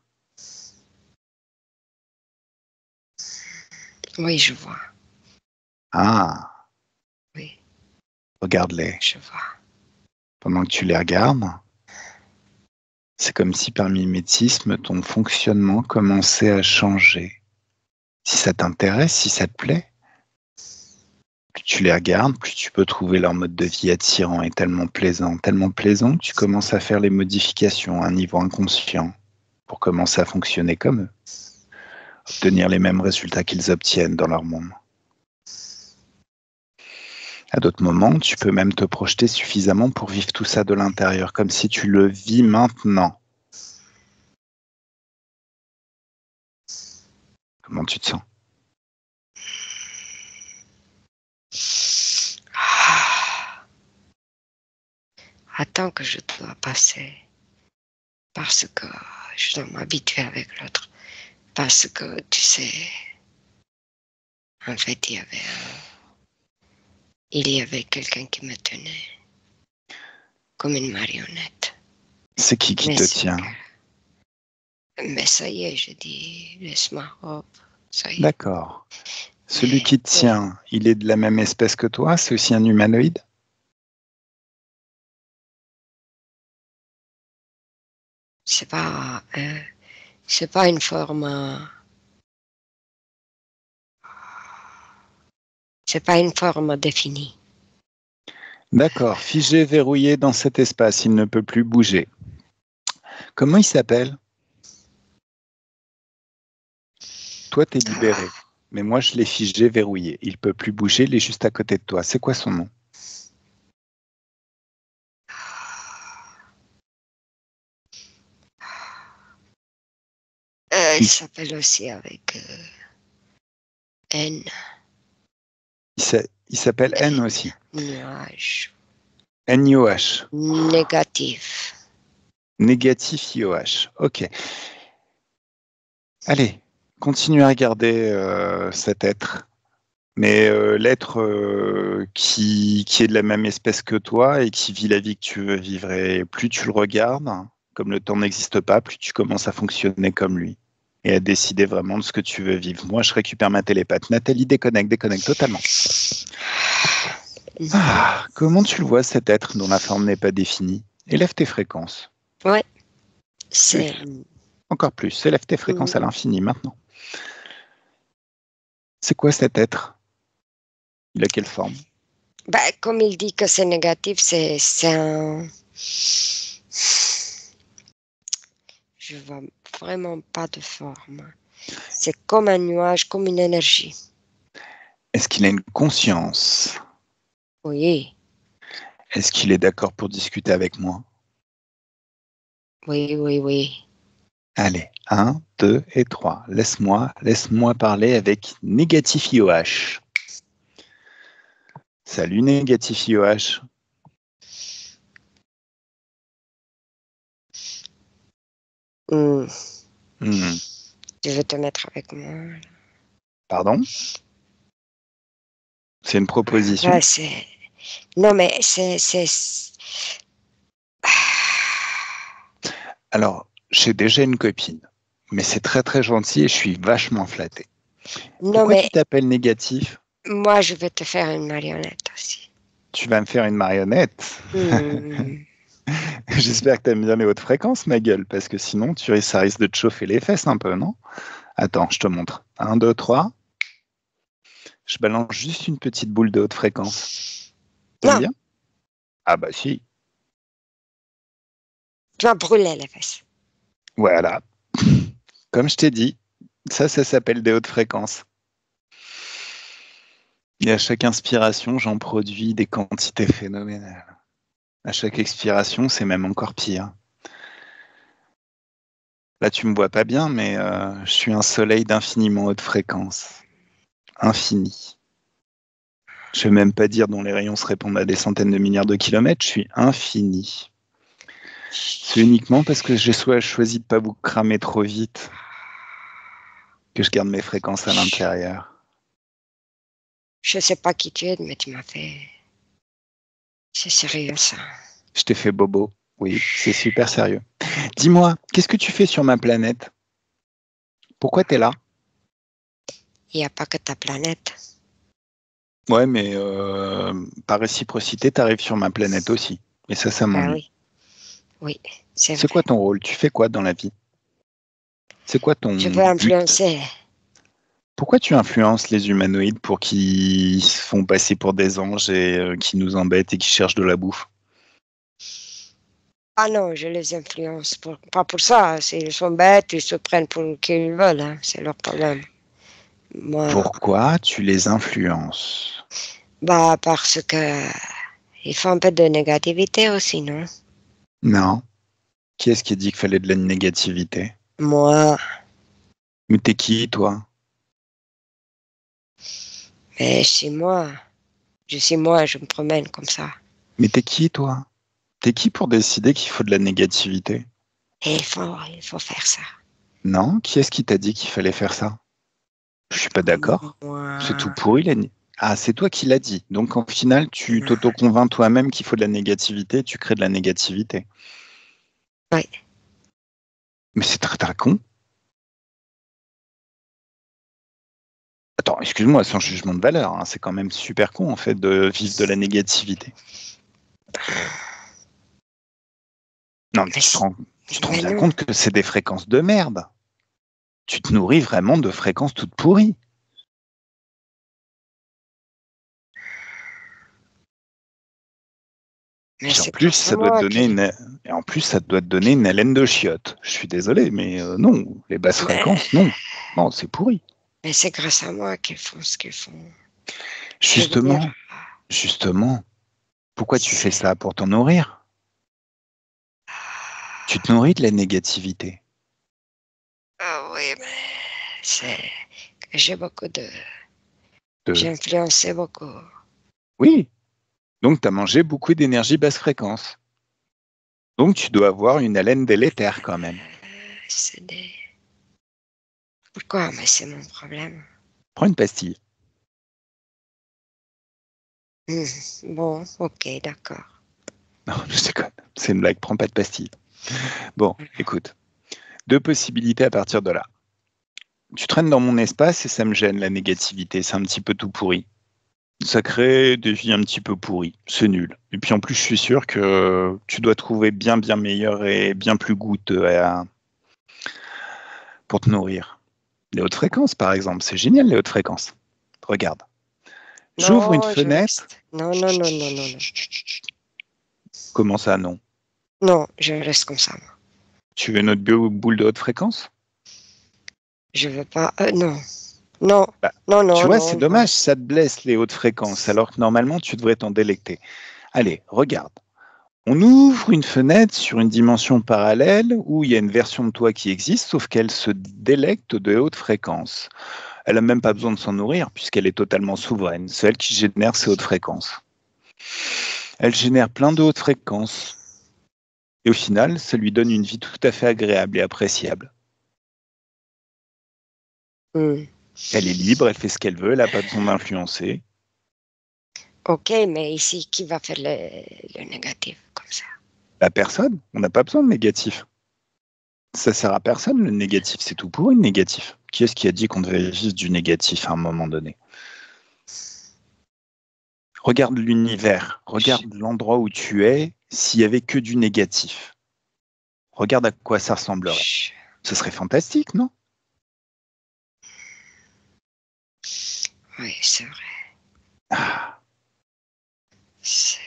Oui, je vois. Ah, Oui, regarde-les. je vois. Pendant que tu les regardes, c'est comme si par mimétisme, ton fonctionnement commençait à changer. Si ça t'intéresse, si ça te plaît, plus tu les regardes, plus tu peux trouver leur mode de vie attirant et tellement plaisant que tu commences à faire les modifications à un niveau inconscient pour commencer à fonctionner comme eux, obtenir les mêmes résultats qu'ils obtiennent dans leur monde. À d'autres moments, tu peux même te projeter suffisamment pour vivre tout ça de l'intérieur, comme si tu le vis maintenant. Comment tu te sens? Ah, attends que je dois passer. Parce que je dois m'habituer avec l'autre. Parce que, tu sais, en fait, il y avait quelqu'un qui me tenait comme une marionnette. C'est qui te tient? Mais ça y est, je dis, laisse-moi, hop, ça y est. D'accord. Celui qui te tient, il est de la même espèce que toi? C'est aussi un humanoïde? C'est pas, c'est pas une forme, c'est pas une forme définie. D'accord. Figé, verrouillé dans cet espace, il ne peut plus bouger. Comment il s'appelle? Toi, t'es libéré. Mais moi, je l'ai figé, verrouillé. Il peut plus bouger, il est juste à côté de toi. C'est quoi son nom? Il s'appelle aussi avec N. Il s'appelle N aussi. Nuage. N-I-O-H. Négatif. Négatif I-O-H. Ok. Allez, continue à regarder cet être. Mais l'être qui est de la même espèce que toi et qui vit la vie que tu veux vivre. Et plus tu le regardes, comme le temps n'existe pas, plus tu commences à fonctionner comme lui et à décider vraiment de ce que tu veux vivre. Moi, je récupère ma télépathe. Nathalie, déconnecte totalement. Ah, comment tu le vois, cet être dont la forme n'est pas définie? Élève tes fréquences. Ouais, Plus. c'est. Encore plus. Élève tes fréquences à l'infini maintenant. C'est quoi cet être? Il a quelle forme? Bah, comme il dit que c'est négatif, c'est un. Je vois vraiment pas de forme. C'est comme un nuage, comme une énergie. Est-ce qu'il a une conscience? Oui, Est-ce qu'il est d'accord pour discuter avec moi? oui, oui, oui. Allez, 1, 2 et 3. Laisse-moi parler avec Négatif IOH. Salut Négatif IOH. Hmm. Hmm, Tu veux te mettre avec moi? Pardon? C'est une proposition? Là, non, mais Alors, j'ai déjà une copine, mais c'est très très gentil et je suis vachement flatté. Non, Pourquoi mais tu t'appelles Négatif? moi, je vais te faire une marionnette aussi. Tu vas me faire une marionnette? Hmm. J'espère que tu aimes bien les hautes fréquences, ma gueule, parce que sinon, ça risque de te chauffer les fesses un peu, non? Attends, je te montre. 1, 2, 3. Je balance juste une petite boule de haute fréquence. T'aimes Non, bien? Ah bah si. tu vas brûler les fesses. Voilà. Comme je t'ai dit, ça s'appelle des hautes fréquences. Et à chaque inspiration, j'en produis des quantités phénoménales. À chaque expiration, c'est même encore pire. Là, tu me vois pas bien, mais je suis un soleil d'infiniment haute fréquence. Infini. Je vais même pas dire dont les rayons se répandent à des centaines de milliards de kilomètres, je suis infini. C'est uniquement parce que j'ai choisi de pas vous cramer trop vite que je garde mes fréquences à l'intérieur. Je sais pas qui tu es, mais tu m'as fait. C'est sérieux ça. Je t'ai fait bobo. Oui, c'est super sérieux. Dis-moi, qu'est-ce que tu fais sur ma planète? Pourquoi t'es là? Il n'y a pas que ta planète. Ouais, mais par réciprocité, t'arrives sur ma planète aussi. Et ça Ah m'ennuie. oui, oui, c'est C'est vrai. quoi ton rôle? Tu fais quoi dans la vie? C'est quoi Je ton veux but? influencer. Pourquoi tu influences les humanoïdes pour qu'ils se font passer pour des anges et qui nous embêtent et qui cherchent de la bouffe? Ah non, je les influence. Pas pour ça. S'ils sont bêtes, ils se prennent pour qui ils veulent. Hein. C'est leur problème. Moi, Pourquoi tu les influences? bah parce que il faut un peu de négativité aussi, non? Non. Qui est-ce qui a dit qu'il fallait de la négativité? Moi, Mais t'es qui, toi? mais chez moi, je suis moi, je me promène comme ça. Mais t'es qui, toi? T'es qui pour décider qu'il faut de la négativité? Et il faut faire ça. Non? Qui est-ce qui t'a dit qu'il fallait faire ça? Je suis pas d'accord. C'est tout Moi, pourri, Ah, c'est toi qui l'as dit. Donc, en final, tu non. t'auto-convaincs toi-même qu'il faut de la négativité, tu crées de la négativité. Oui, Mais c'est très, très con. Attends, excuse-moi, sans jugement de valeur, hein, c'est quand même super con, en fait, de vivre de la négativité. Non, mais mais, tu te rends mais bien non. compte que c'est des fréquences de merde. Tu te nourris vraiment de fréquences toutes pourries. Mais Puis en c'est plus, grâce à ça doit te moi donner qui. et en plus, ça doit te donner une haleine de chiotte. Je suis désolé, mais non, les basses Mais, fréquences, non. Non, c'est pourri. mais c'est grâce à moi qu'ils font ce qu'ils font. Je veux dire, Justement, justement, pourquoi tu fais c'est. ça? Pour t'en nourrir? Tu te nourris de la négativité. Ah oui, mais c'est que j'ai beaucoup de. J'ai De... influencé beaucoup. Oui, donc tu as mangé beaucoup d'énergie basse fréquence. Donc tu dois avoir une haleine délétère quand même. C'est des. Pourquoi? Mais c'est mon problème. Prends une pastille. Bon, ok, d'accord. Non, je déconne. C'est une blague, prends pas de pastille. Bon, écoute, deux possibilités à partir de là. Tu traînes dans mon espace et ça me gêne, la négativité. C'est un petit peu tout pourri. Ça crée des vies un petit peu pourries. C'est nul. Et puis en plus, je suis sûr que tu dois trouver bien, bien meilleur et bien plus goûteux pour te nourrir. Les hautes fréquences, par exemple. C'est génial, les hautes fréquences. Regarde. J'ouvre une Non, je fenêtre. reste. Non, non, non, non, non, non. Comment ça, non? Non, je reste comme ça, moi. Tu veux notre boule de haute fréquence? Je veux pas. Non, non, Bah, non, tu non, vois, c'est non, non. dommage, ça te blesse les hautes fréquences, alors que normalement, tu devrais t'en délecter. Allez, regarde. On ouvre une fenêtre sur une dimension parallèle où il y a une version de toi qui existe, sauf qu'elle se délecte de hautes fréquences. Elle n'a même pas besoin de s'en nourrir puisqu'elle est totalement souveraine. C'est elle qui génère ces hautes fréquences. Elle génère plein de hautes fréquences. Et au final, ça lui donne une vie tout à fait agréable et appréciable. Hmm. Elle est libre, elle fait ce qu'elle veut, elle n'a pas besoin d'influencer. Ok, mais ici, qui va faire le négatif comme ça? La personne, on n'a pas besoin de négatif. Ça sert à personne, le négatif, c'est tout pour une négatif. Qui est-ce qui a dit qu'on devait vivre du négatif à un moment donné? Regarde l'univers, regarde l'endroit où tu es, s'il y avait que du négatif. Regarde à quoi ça ressemblerait. Chut. Ce serait fantastique, non? Oui, c'est vrai. Ah, C'est-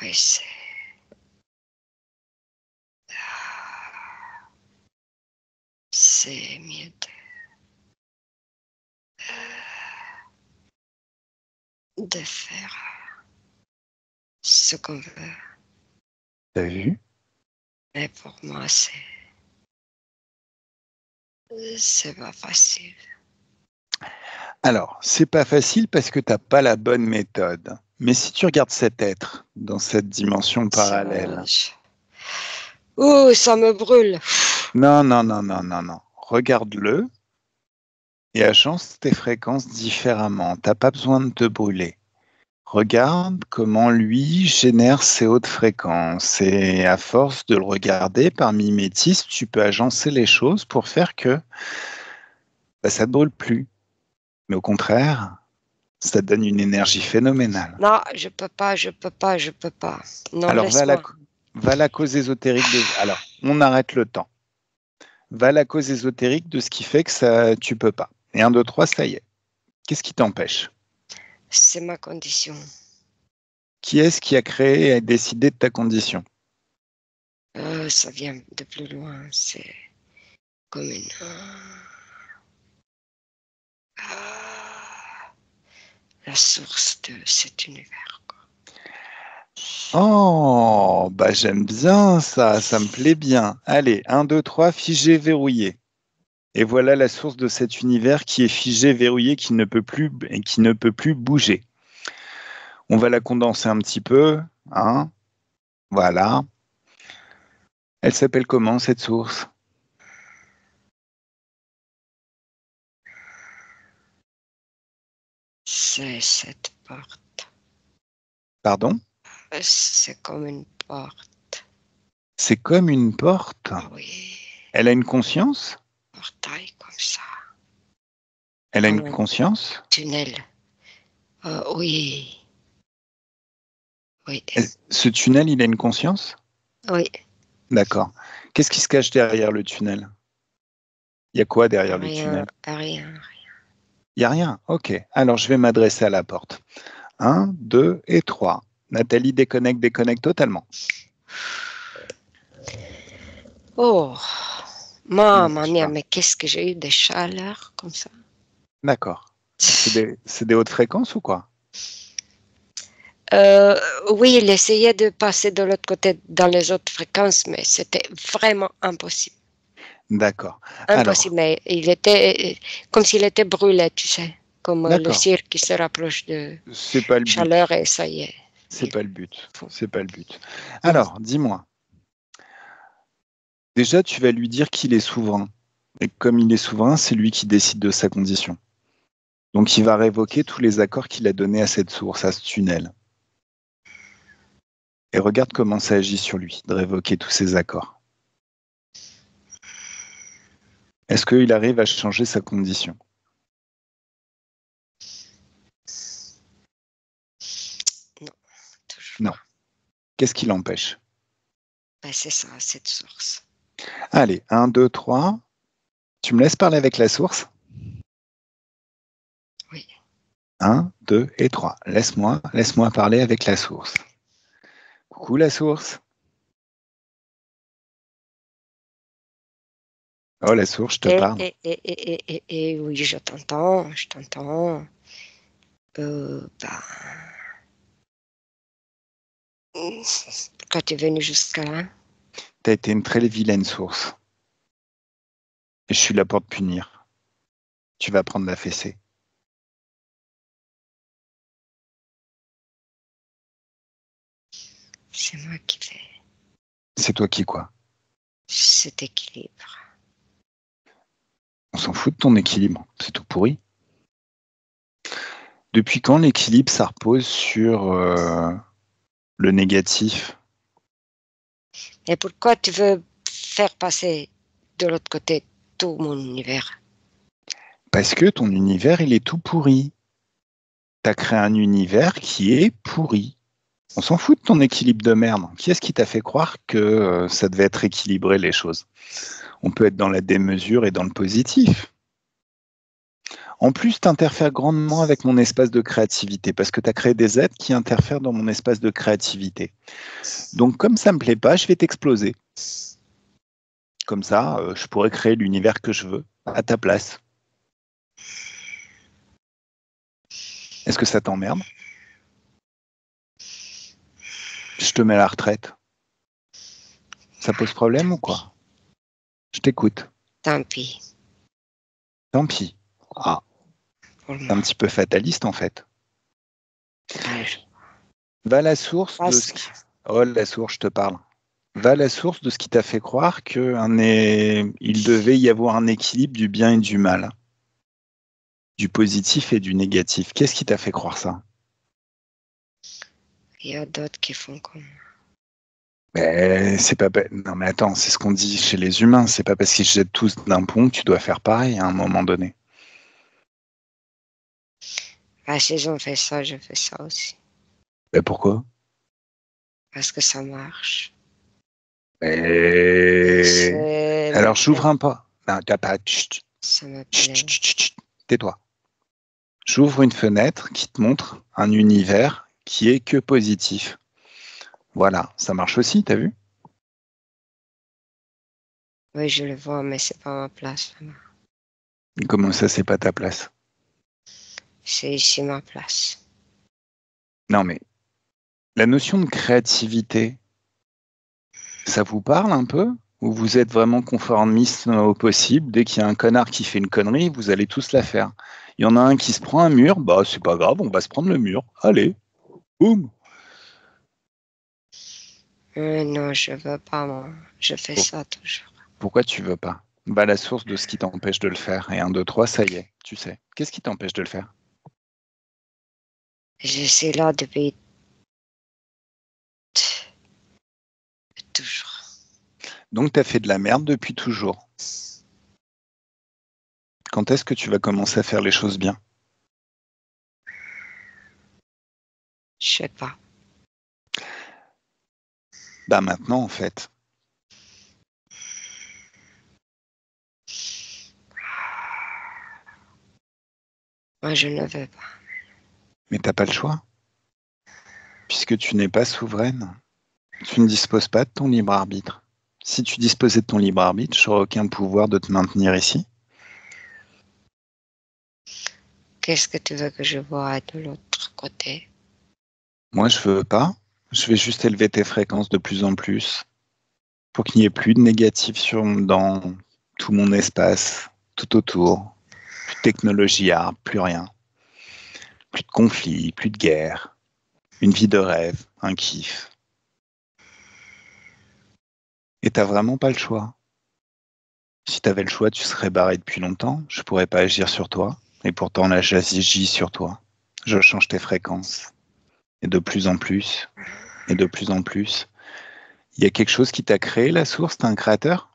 Oui, c'est mieux de. de faire ce qu'on veut. T'as vu? Mais pour moi, c'est pas facile. Alors, c'est pas facile parce que t'as pas la bonne méthode. Mais si tu regardes cet être dans cette dimension parallèle, Ouh, ça me brûle. non, non, non, non, non, non. Regarde-le et agence tes fréquences différemment. T'as pas besoin de te brûler. Regarde comment lui génère ses hautes fréquences. Et à force de le regarder par mimétisme, tu peux agencer les choses pour faire que ça ne te brûle plus. Mais au contraire, ça te donne une énergie phénoménale. Non, je peux pas, je peux pas, je peux pas. Non, Alors, laisse-moi. va à la cause ésotérique de... Alors, on arrête le temps. Va à la cause ésotérique de ce qui fait que ça, tu peux pas. Et 1, 2, 3, ça y est. Qu'est-ce qui t'empêche? C'est ma condition. Qui est-ce qui a créé et a décidé de ta condition? Ça vient de plus loin. C'est comme une... la source de cet univers. Quoi. Oh, bah j'aime bien ça, ça me plaît bien. Allez, 1, 2, 3, figé, verrouillé. Et voilà la source de cet univers qui est figé, verrouillé, qui ne peut plus, et qui ne peut plus bouger. On va la condenser un petit peu, hein. Voilà. Elle s'appelle comment cette source? C'est cette porte. Pardon? C'est comme une porte. C'est comme une porte. Oui, Elle a une conscience? portail comme ça. Elle a une Comme un conscience? tunnel. Oui, oui, Ce tunnel, il a une conscience? oui. D'accord. Qu'est-ce qui se cache derrière le tunnel? Il y a quoi derrière le Rien, tunnel? rien. Il n'y a rien. Ok. Alors, je vais m'adresser à la porte. 1, 2 et 3. Nathalie déconnecte totalement. Oh, Ne mamma bouge mia, pas. mais qu'est-ce que j'ai eu de chaleur comme ça. D'accord. C'est des hautes fréquences ou quoi? Euh, oui, il essayait de passer de l'autre côté dans les autres fréquences, mais c'était vraiment impossible. D'accord. Alors, Impossible, mais il était comme s'il était brûlé, tu sais, comme le d'accord. cire qui se rapproche de C'est pas le chaleur but. et ça y est. C'est Il pas le but. faut. C'est pas le but. Mm. Alors, dis-moi. Déjà, tu vas lui dire qu'il est souverain. Et comme il est souverain, c'est lui qui décide de sa condition. Donc, il va révoquer tous les accords qu'il a donnés à cette source, à ce tunnel. Et regarde comment ça agit sur lui, de révoquer tous ces accords. Est-ce qu'il arrive à changer sa condition? Non, toujours Non. pas. Qu'est-ce qui l'empêche? Ben, c'est ça, cette source. Allez, 1, 2, 3. Tu me laisses parler avec la source? Oui. 1, 2 et 3. Laisse-moi parler avec la source. Coucou la source. Oh la source, je te parle. Oui, je t'entends, je t'entends. Ben, pourquoi tu es venu jusqu'à là? T'as été une très vilaine source. Et je suis là pour te punir. Tu vas prendre la fessée. C'est moi qui fais C'est toi qui quoi? cet équilibre. On s'en fout de ton équilibre. C'est tout pourri. Depuis quand l'équilibre, ça repose sur le négatif? Et pourquoi tu veux faire passer de l'autre côté tout mon univers? Parce que ton univers, il est tout pourri. T'as créé un univers qui est pourri. On s'en fout de ton équilibre de merde. Qui est-ce qui t'a fait croire que ça devait être équilibré les choses? On peut être dans la démesure et dans le positif. En plus, tu interfères grandement avec mon espace de créativité parce que tu as créé des êtres qui interfèrent dans mon espace de créativité. Donc, comme ça me plaît pas, je vais t'exploser. Comme ça, je pourrais créer l'univers que je veux à ta place. Est-ce que ça t'emmerde? te mets à la retraite? Ça pose problème ou quoi? Je t'écoute. Tant pis Tant pis. Ah, pour c'est un moi. petit peu fataliste en fait. Ah, je Va à la source de pense ce qui... Oh, la source, je te parle. Va à la source de ce qui t'a fait croire il devait y avoir un équilibre du bien et du mal, du positif et du négatif. Qu'est-ce qui t'a fait croire ça? qu'il y a d'autres qui font comme C'est pas... Non mais attends, c'est ce qu'on dit chez les humains. C'est pas parce qu'ils se jettent tous d'un pont que tu dois faire pareil à un moment donné. ah, s'ils ont fait ça, je fais ça aussi. Pourquoi? Parce que ça marche. Et... C'est Alors me j'ouvre plaît. un pas. Non, t'as pas... Chut, Ça me chut, plaît. chut, chut, chut. Tais-toi. J'ouvre une fenêtre qui te montre un univers qui est que positif. Voilà, ça marche aussi, t'as vu? Oui, je le vois, mais c'est pas ma place, vraiment. Comment ça, c'est pas ta place? C'est ici ma place. Non, mais la notion de créativité, ça vous parle un peu? Ou vous êtes vraiment conformiste au possible? Dès qu'il y a un connard qui fait une connerie, vous allez tous la faire. Il y en a un qui se prend un mur, bah c'est pas grave, on va se prendre le mur. Allez, boum. Non, je veux pas, moi. Je fais Pour- ça toujours. Pourquoi tu veux pas? Va à la source de ce qui t'empêche de le faire. Et un, 2, 3, ça y est, tu sais. Qu'est-ce qui t'empêche de le faire? Je suis là depuis toujours. Donc, tu as fait de la merde depuis toujours. Quand est-ce que tu vas commencer à faire les choses bien? Je sais pas. Bah maintenant, en fait. Moi, je ne veux pas. Mais t'as pas le choix, puisque tu n'es pas souveraine. Tu ne disposes pas de ton libre arbitre. Si tu disposais de ton libre arbitre, j'aurais aucun pouvoir de te maintenir ici. Qu'est-ce que tu veux que je vois de l'autre côté? Moi, je veux pas. Je vais juste élever tes fréquences de plus en plus pour qu'il n'y ait plus de négatif dans tout mon espace, tout autour. Plus de technologie art, plus rien. Plus de conflits, plus de guerre. Une vie de rêve, un kiff. Et t'as vraiment pas le choix. Si tu avais le choix, tu serais barré depuis longtemps. Je pourrais pas agir sur toi. Et pourtant, là, j'agis sur toi. Je change tes fréquences. Et de plus en plus, et de plus en plus. Il y a quelque chose qui t'a créé la source, t'es un créateur?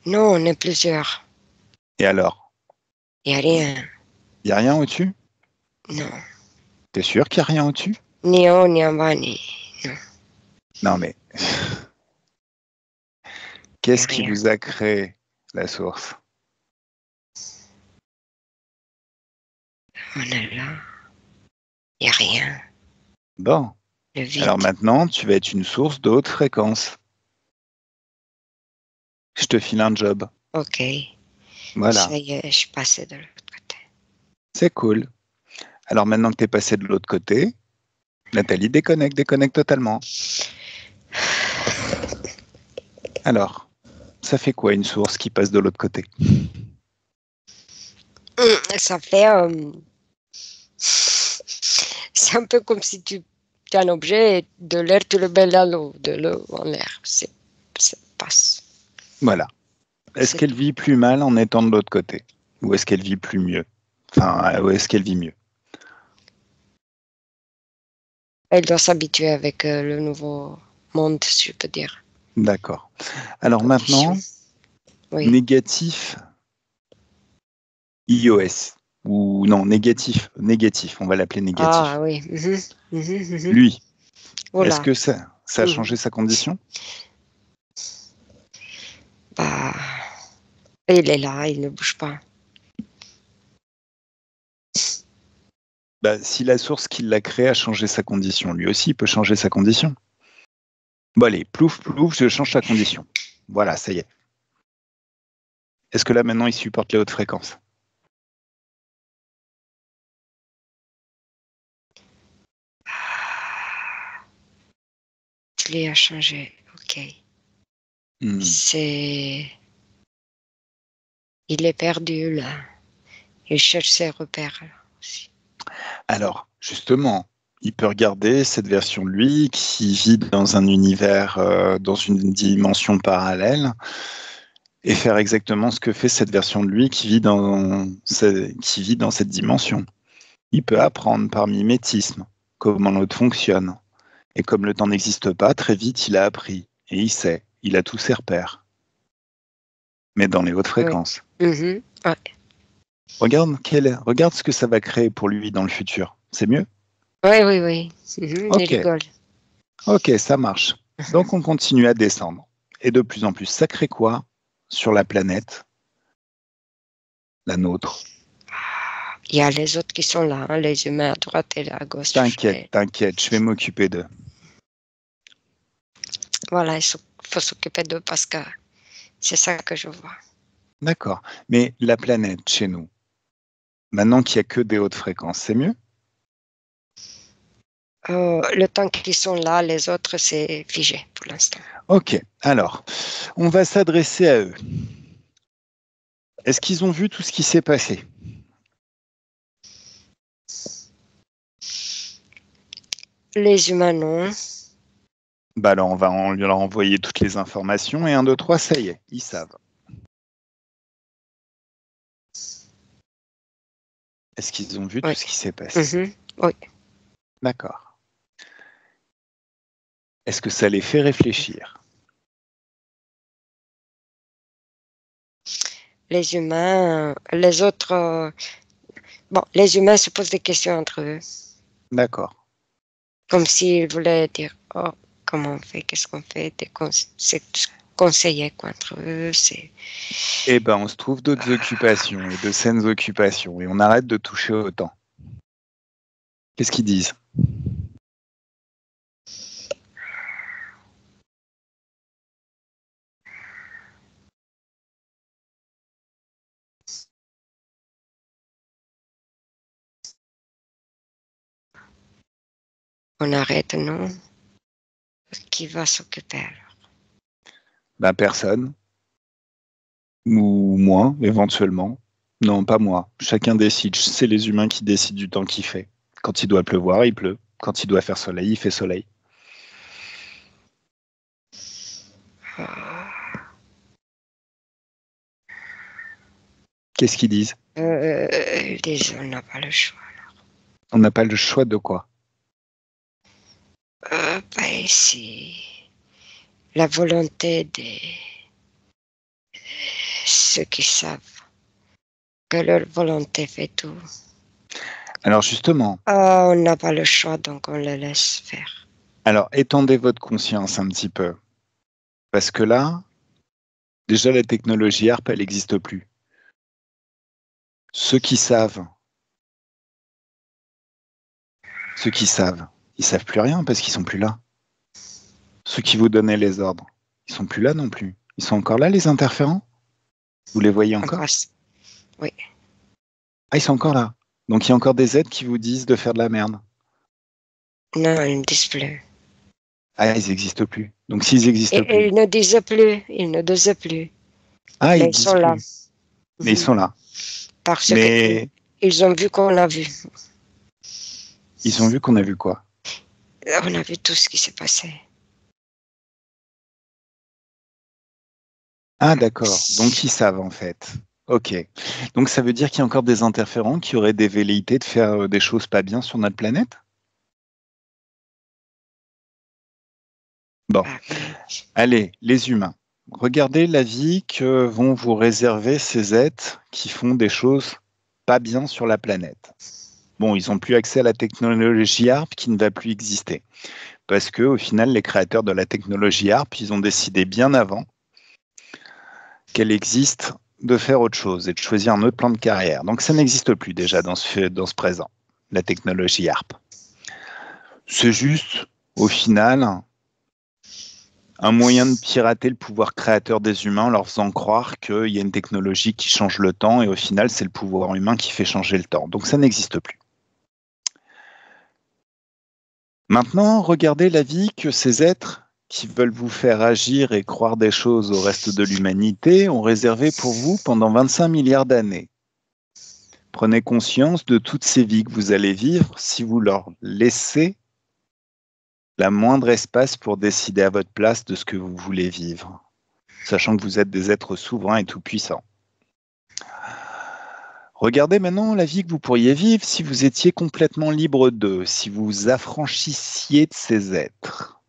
Non, on est plusieurs. Et alors? Il n'y a rien. Il n'y a rien au-dessus? Non. T'es sûr qu'il n'y a rien au-dessus? Ni en haut, ni en bas, ni. Non, Non, mais il n'y a qu'est-ce qui rien. vous a créé la source? On est là. Il n'y a rien. Bon. Le Alors vide. maintenant, tu vas être une source de haute fréquence. Je te file un job. Ok. Voilà. Ça y est, je suis passée de l'autre côté. C'est cool. Alors maintenant que t'es passé de l'autre côté, Nathalie, déconnecte totalement. Alors, ça fait quoi une source qui passe de l'autre côté? Ça fait. C'est un peu comme si tu as un objet et de l'air, tu le mets dans l'eau, de l'eau en l'air. C'est passe. Voilà. Est-ce C'est qu'elle tout. vit plus mal en étant de l'autre côté? Ou est-ce qu'elle vit plus mieux? Enfin, ou est-ce qu'elle vit mieux? Elle doit s'habituer avec le nouveau monde, si je peux dire. D'accord. Alors Condition. maintenant, Oui. négatif iOS. Ou non, négatif, on va l'appeler Ah négatif. oui. Lui, est-ce Voilà. que ça a changé sa condition? Bah, il est là, il ne bouge pas. Bah, si la source qui l'a créé a changé sa condition, lui aussi il peut changer sa condition. Bon allez, plouf, plouf, je change sa condition. Voilà, ça y est. Est-ce que là maintenant il supporte les hautes fréquences? plus à changer. Ok. C'est... Il est perdu là. Il cherche ses repères là, aussi. Alors, justement, il peut regarder cette version de lui qui vit dans un univers, dans une dimension parallèle, et faire exactement ce que fait cette version de lui qui vit dans cette dimension. Il peut apprendre par mimétisme comment l'autre fonctionne. Et comme le temps n'existe pas, très vite, il a appris. Et il sait, il a tous ses repères. Mais dans les hautes fréquences. Ouais. Regarde ce que ça va créer pour lui dans le futur. C'est mieux? Oui. Ok. Il rigole. Ok, ça marche. Donc on continue à descendre. Et de plus en plus, ça crée quoi sur la planète, la nôtre? Il y a les autres qui sont là, hein, les humains à droite et à gauche. T'inquiète, je vais m'occuper d'eux. Voilà, il faut s'occuper d'eux parce que c'est ça que je vois. D'accord. Mais la planète, chez nous, maintenant qu'il n'y a que des hautes fréquences, c'est mieux? Le temps qu'ils sont là, les autres, c'est figé pour l'instant. Ok, alors, on va s'adresser à eux. Est-ce qu'ils ont vu tout ce qui s'est passé? Les humains, non. Bah alors, on va leur envoyer toutes les informations et 1, 2, 3, ça y est, ils savent. Est-ce qu'ils ont vu tout ce qui s'est passé? Oui. D'accord. Est-ce que ça les fait réfléchir? Les humains, les autres... bon, les humains se posent des questions entre eux. D'accord. Comme s'ils voulaient dire, oh, comment on fait, qu'est-ce qu'on fait, c'est conseiller quoi, entre eux, c'est... Eh ben, on se trouve d'autres occupations et de saines occupations et on arrête de toucher au temps. Qu'est-ce qu'ils disent? On arrête, non? Qui va s'occuper alors? Ben, personne. Ou moi, éventuellement. Non, pas moi. Chacun décide. C'est les humains qui décident du temps qu'il fait. Quand il doit pleuvoir, il pleut. Quand il doit faire soleil, il fait soleil. Qu'est-ce qu'ils disent? Ils disent, on n'a pas le choix. On n'a pas le choix de quoi? Ben, c'est la volonté de ceux qui savent que leur volonté fait tout. Alors justement, On n'a pas le choix, donc on le laisse faire. alors étendez votre conscience un petit peu. Parce que là, déjà la technologie ARP, elle n'existe plus. Ceux qui savent, ils savent plus rien parce qu'ils sont plus là. Ceux qui vous donnaient les ordres, ils sont plus là non plus. Ils sont encore là, les interférents? Vous les voyez encore? Oui. Ah, ils sont encore là. Donc il y a encore des êtres qui vous disent de faire de la merde. Non, ils ne disent plus. Ah, ils n'existent plus. Donc s'ils n'existent plus. Ils ne disent plus. Ils ne disent plus. Ah, mais ils sont là. Mais ils sont là. Parce Mais qu'ils ont vu qu'on a vu. ils ont vu qu'on a vu quoi? On a vu tout ce qui s'est passé. Ah, d'accord. Donc ils savent en fait. Ok. Donc ça veut dire qu'il y a encore des interférents qui auraient des velléités de faire des choses pas bien sur notre planète? Bon. Allez, les humains. Regardez la vie que vont vous réserver ces êtres qui font des choses pas bien sur la planète. Bon, ils n'ont plus accès à la technologie ARP qui ne va plus exister. Parce que, au final, les créateurs de la technologie ARP, ils ont décidé bien avant qu'elle existe de faire autre chose et de choisir un autre plan de carrière. Donc ça n'existe plus déjà dans ce présent, la technologie ARP. C'est juste, au final, un moyen de pirater le pouvoir créateur des humains en leur faisant croire qu'il y a une technologie qui change le temps et au final, c'est le pouvoir humain qui fait changer le temps. Donc ça n'existe plus. Maintenant, regardez la vie que ces êtres qui veulent vous faire agir et croire des choses au reste de l'humanité ont réservé pour vous pendant 25 milliards d'années. Prenez conscience de toutes ces vies que vous allez vivre si vous leur laissez la moindre espace pour décider à votre place de ce que vous voulez vivre, sachant que vous êtes des êtres souverains et tout-puissants. Regardez maintenant la vie que vous pourriez vivre si vous étiez complètement libre d'eux, si vous vous affranchissiez de ces êtres.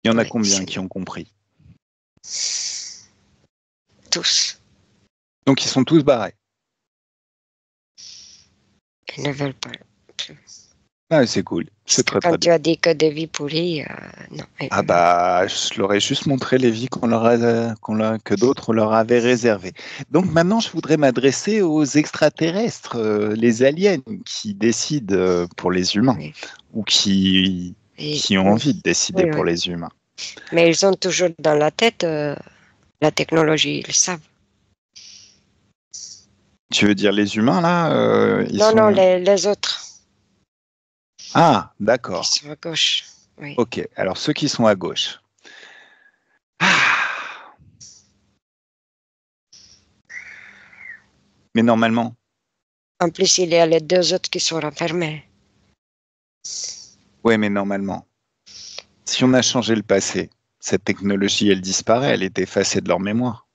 Il y en a combien qui ont compris? Tous. Donc ils sont tous barrés. Ils ne veulent pas. Ah, c'est cool. C'est très Quand très tu bien. as dit que des vies pourries, non. Ah bah, je leur ai juste montré les vies que d'autres leur avaient réservées. Donc maintenant, je voudrais m'adresser aux extraterrestres, les aliens qui décident pour les humains, Oui. ou qui ont envie de décider pour les humains. Mais ils ont toujours dans la tête la technologie, ils savent. Tu veux dire les humains, là Non, les autres. Ah, d'accord. Ils sont à gauche. Oui. Ok, alors ceux qui sont à gauche. Mais normalement. En plus, il y a les deux autres qui sont renfermés. Oui, mais normalement. Si on a changé le passé, cette technologie, elle disparaît, elle est effacée de leur mémoire.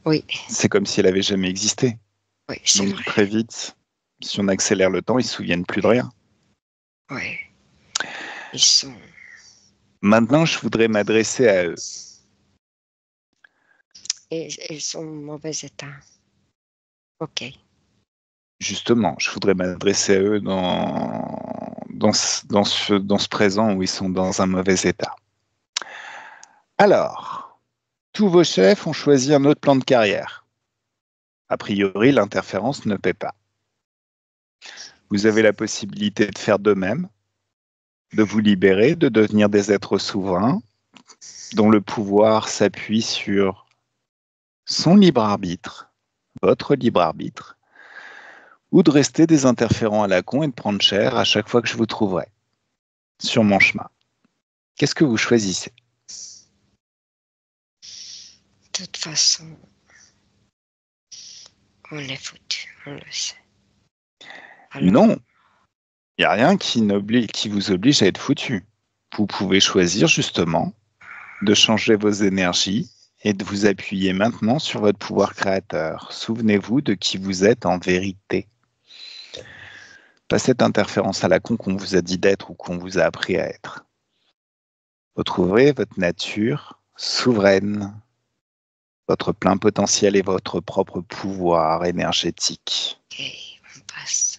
Oui. C'est comme si elle avait jamais existé. Oui, c'est Donc vrai. très vite, si on accélère le temps, ils se souviennent plus de rien. Oui. Ils sont... Maintenant, je voudrais m'adresser à eux. Et ils sont en mauvais état. Ok. Justement, je voudrais m'adresser à eux dans ce présent où ils sont dans un mauvais état. Alors, tous vos chefs ont choisi un autre plan de carrière. A priori, l'interférence ne paie pas. Vous avez la possibilité de faire de même, de vous libérer, de devenir des êtres souverains, dont le pouvoir s'appuie sur son libre arbitre, votre libre arbitre, ou de rester des interférents à la con et de prendre cher à chaque fois que je vous trouverai sur mon chemin. Qu'est-ce que vous choisissez? De toute façon, on est foutu, on le sait. Alors, Non, il n'y a rien qui vous oblige à être foutu. Vous pouvez choisir justement de changer vos énergies et de vous appuyer maintenant sur votre pouvoir créateur. Souvenez-vous de qui vous êtes en vérité. Pas cette interférence à la con qu'on vous a dit d'être ou qu'on vous a appris à être. Retrouvez votre nature souveraine, votre plein potentiel et votre propre pouvoir énergétique. ok, on passe.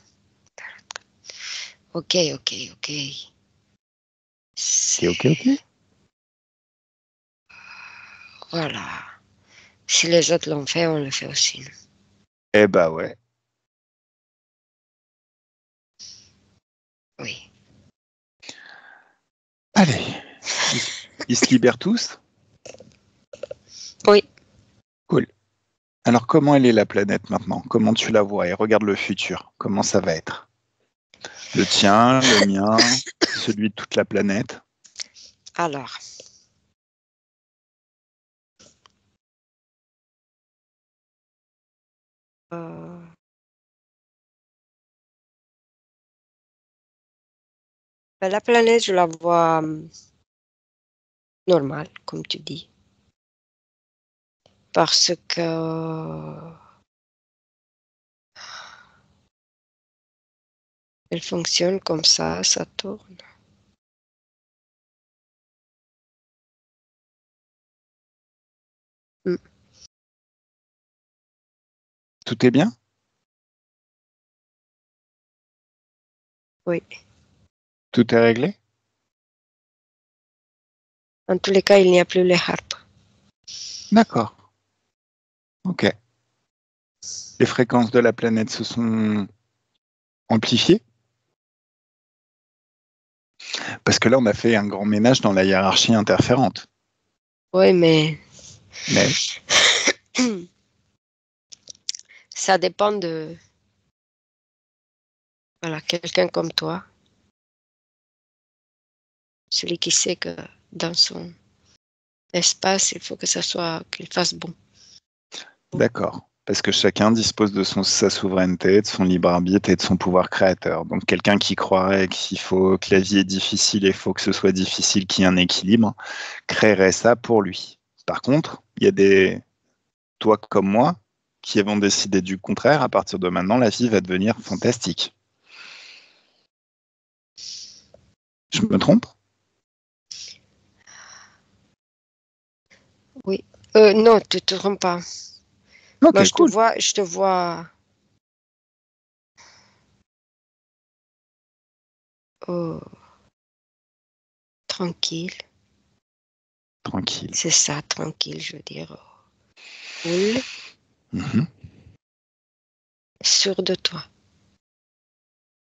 Ok. C'est ok. Voilà. Si les autres l'ont fait, on le fait aussi. Nous. Eh ben ouais. Oui. Allez. Ils se libèrent tous? Oui. Cool. Alors comment elle est la planète maintenant? Comment tu la vois? Et regarde le futur. Comment ça va être? Le tien, le mien, celui de toute la planète? Alors. La planète, je la vois normale, comme tu dis. Parce que elle fonctionne comme ça tourne. Tout est bien? Oui. Tout est réglé? En tous les cas, il n'y a plus les harpes. D'accord. Ok. Les fréquences de la planète se sont amplifiées? Parce que là, on a fait un grand ménage dans la hiérarchie interférente. Oui, mais Mais ça dépend de Voilà, quelqu'un comme toi, celui qui sait que dans son espace, il faut que ça soit, qu'il fasse bon. D'accord. Parce que chacun dispose de sa souveraineté, de son libre arbitre et de son pouvoir créateur. Donc quelqu'un qui croirait qu'il faut que la vie est difficile et il faut que ce soit difficile, qu'il y ait un équilibre, créerait ça pour lui. Par contre, il y a toi comme moi, qui avons décidé du contraire. À partir de maintenant, la vie va devenir fantastique. Je me trompe? Oui. Non, tu te trompes pas. Ok, Moi, cool. je te vois oh, tranquille. Tranquille. C'est ça, tranquille, je veux dire. Cool, Mhm, sûr de toi.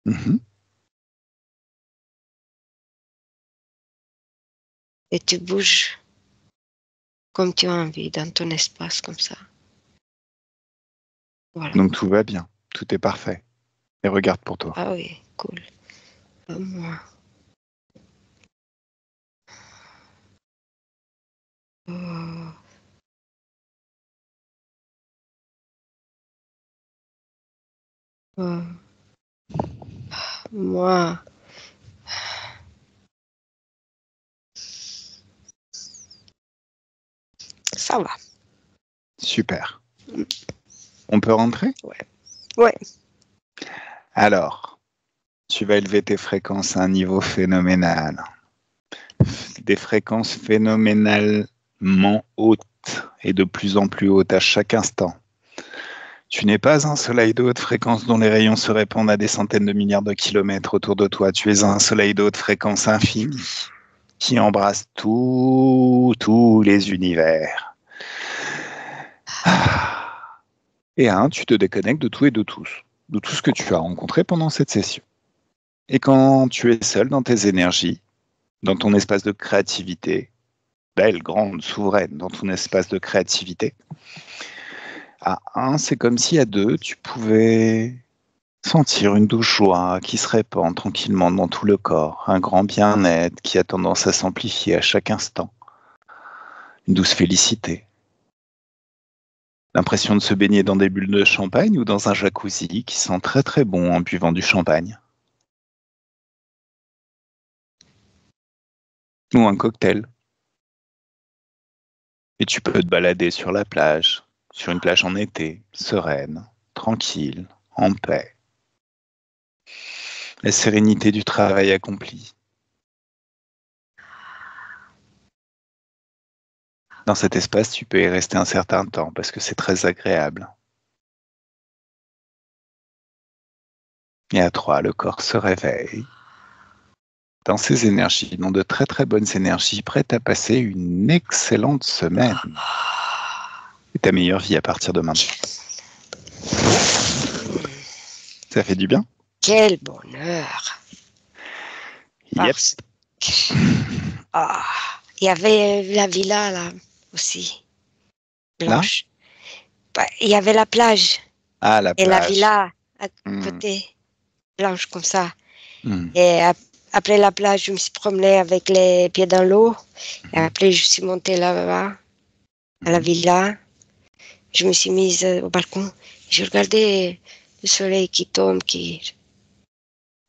mhm. Et tu bouges comme tu as envie dans ton espace comme ça. Voilà. Donc tout va bien. Tout est parfait. Et regarde pour toi. Ah oui, cool. Moi. Oh, oh. Moi. Ça va. Super. On peut rentrer? Ouais. Ouais. Alors, tu vas élever tes fréquences à un niveau phénoménal. Des fréquences phénoménalement hautes et de plus en plus hautes à chaque instant. Tu n'es pas un soleil de haute fréquence dont les rayons se répandent à des centaines de milliards de kilomètres autour de toi. Tu es un soleil de haute fréquence infinie qui embrasse tous les univers. Ah. Et tu te déconnectes de tout et de tous, de tout ce que tu as rencontré pendant cette session. Et quand tu es seul dans tes énergies, dans ton espace de créativité, belle, grande, souveraine, dans ton espace de créativité, à un, c'est comme si à deux, tu pouvais sentir une douce joie qui se répand tranquillement dans tout le corps, un grand bien-être qui a tendance à s'amplifier à chaque instant, une douce félicité, l'impression de se baigner dans des bulles de champagne ou dans un jacuzzi qui sent très très bon en buvant du champagne. Ou un cocktail. Et tu peux te balader sur la plage, sur une plage en été, sereine, tranquille, en paix. La sérénité du travail accompli. Dans cet espace, tu peux y rester un certain temps parce que c'est très agréable. Et à 3, le corps se réveille dans ses énergies, dans de très très bonnes énergies, prêtes à passer une excellente semaine. Et ta meilleure vie à partir de maintenant. Ça fait du bien? Quel bonheur. Yep. Parce que ah, il y avait la villa là aussi, Là? blanche. Bah, il y avait la plage Ah, la et la plage. villa à Hmm. côté, blanche comme ça. Hmm. Et après la plage, je me suis promenée avec les pieds dans l'eau. Et après, je suis montée là-bas, à la villa. Je me suis mise au balcon. Je regardais le soleil qui tombe, qui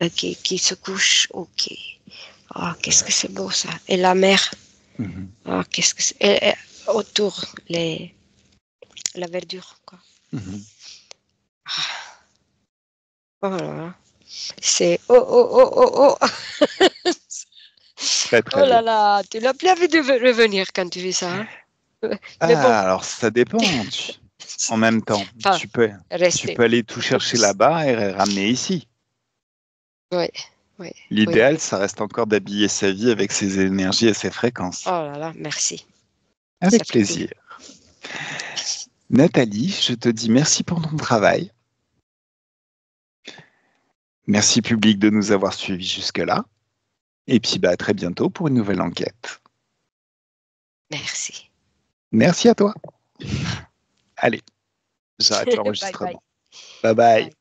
se couche. Ok. Oh, qu'est-ce que c'est beau ça. Et la mer. Mhm. Oh, qu'est-ce que c'est. Et autour, la verdure, quoi. Mhm. Oh là là. C'est oh, oh, oh, oh, oh. Très Oh très là beau. là, tu l'as plus envie de revenir quand tu fais ça. Hein. Mais bon, Ah, alors ça dépend. En même temps, enfin, tu rester peux aller tout un peu chercher plus. là-bas et ramener ici. Oui, oui, oui, L'idéal, oui. ça reste encore d'habiller sa vie avec ses énergies et ses fréquences. Oh là là, merci. Ça Avec fait plaisir. plaisir. Nathalie, je te dis merci pour ton travail. Merci public de nous avoir suivis jusque-là. Et puis à très bientôt pour une nouvelle enquête. Merci. Merci à toi. Allez, j'arrête Bye bye. l'enregistrement. Bye bye. Bye.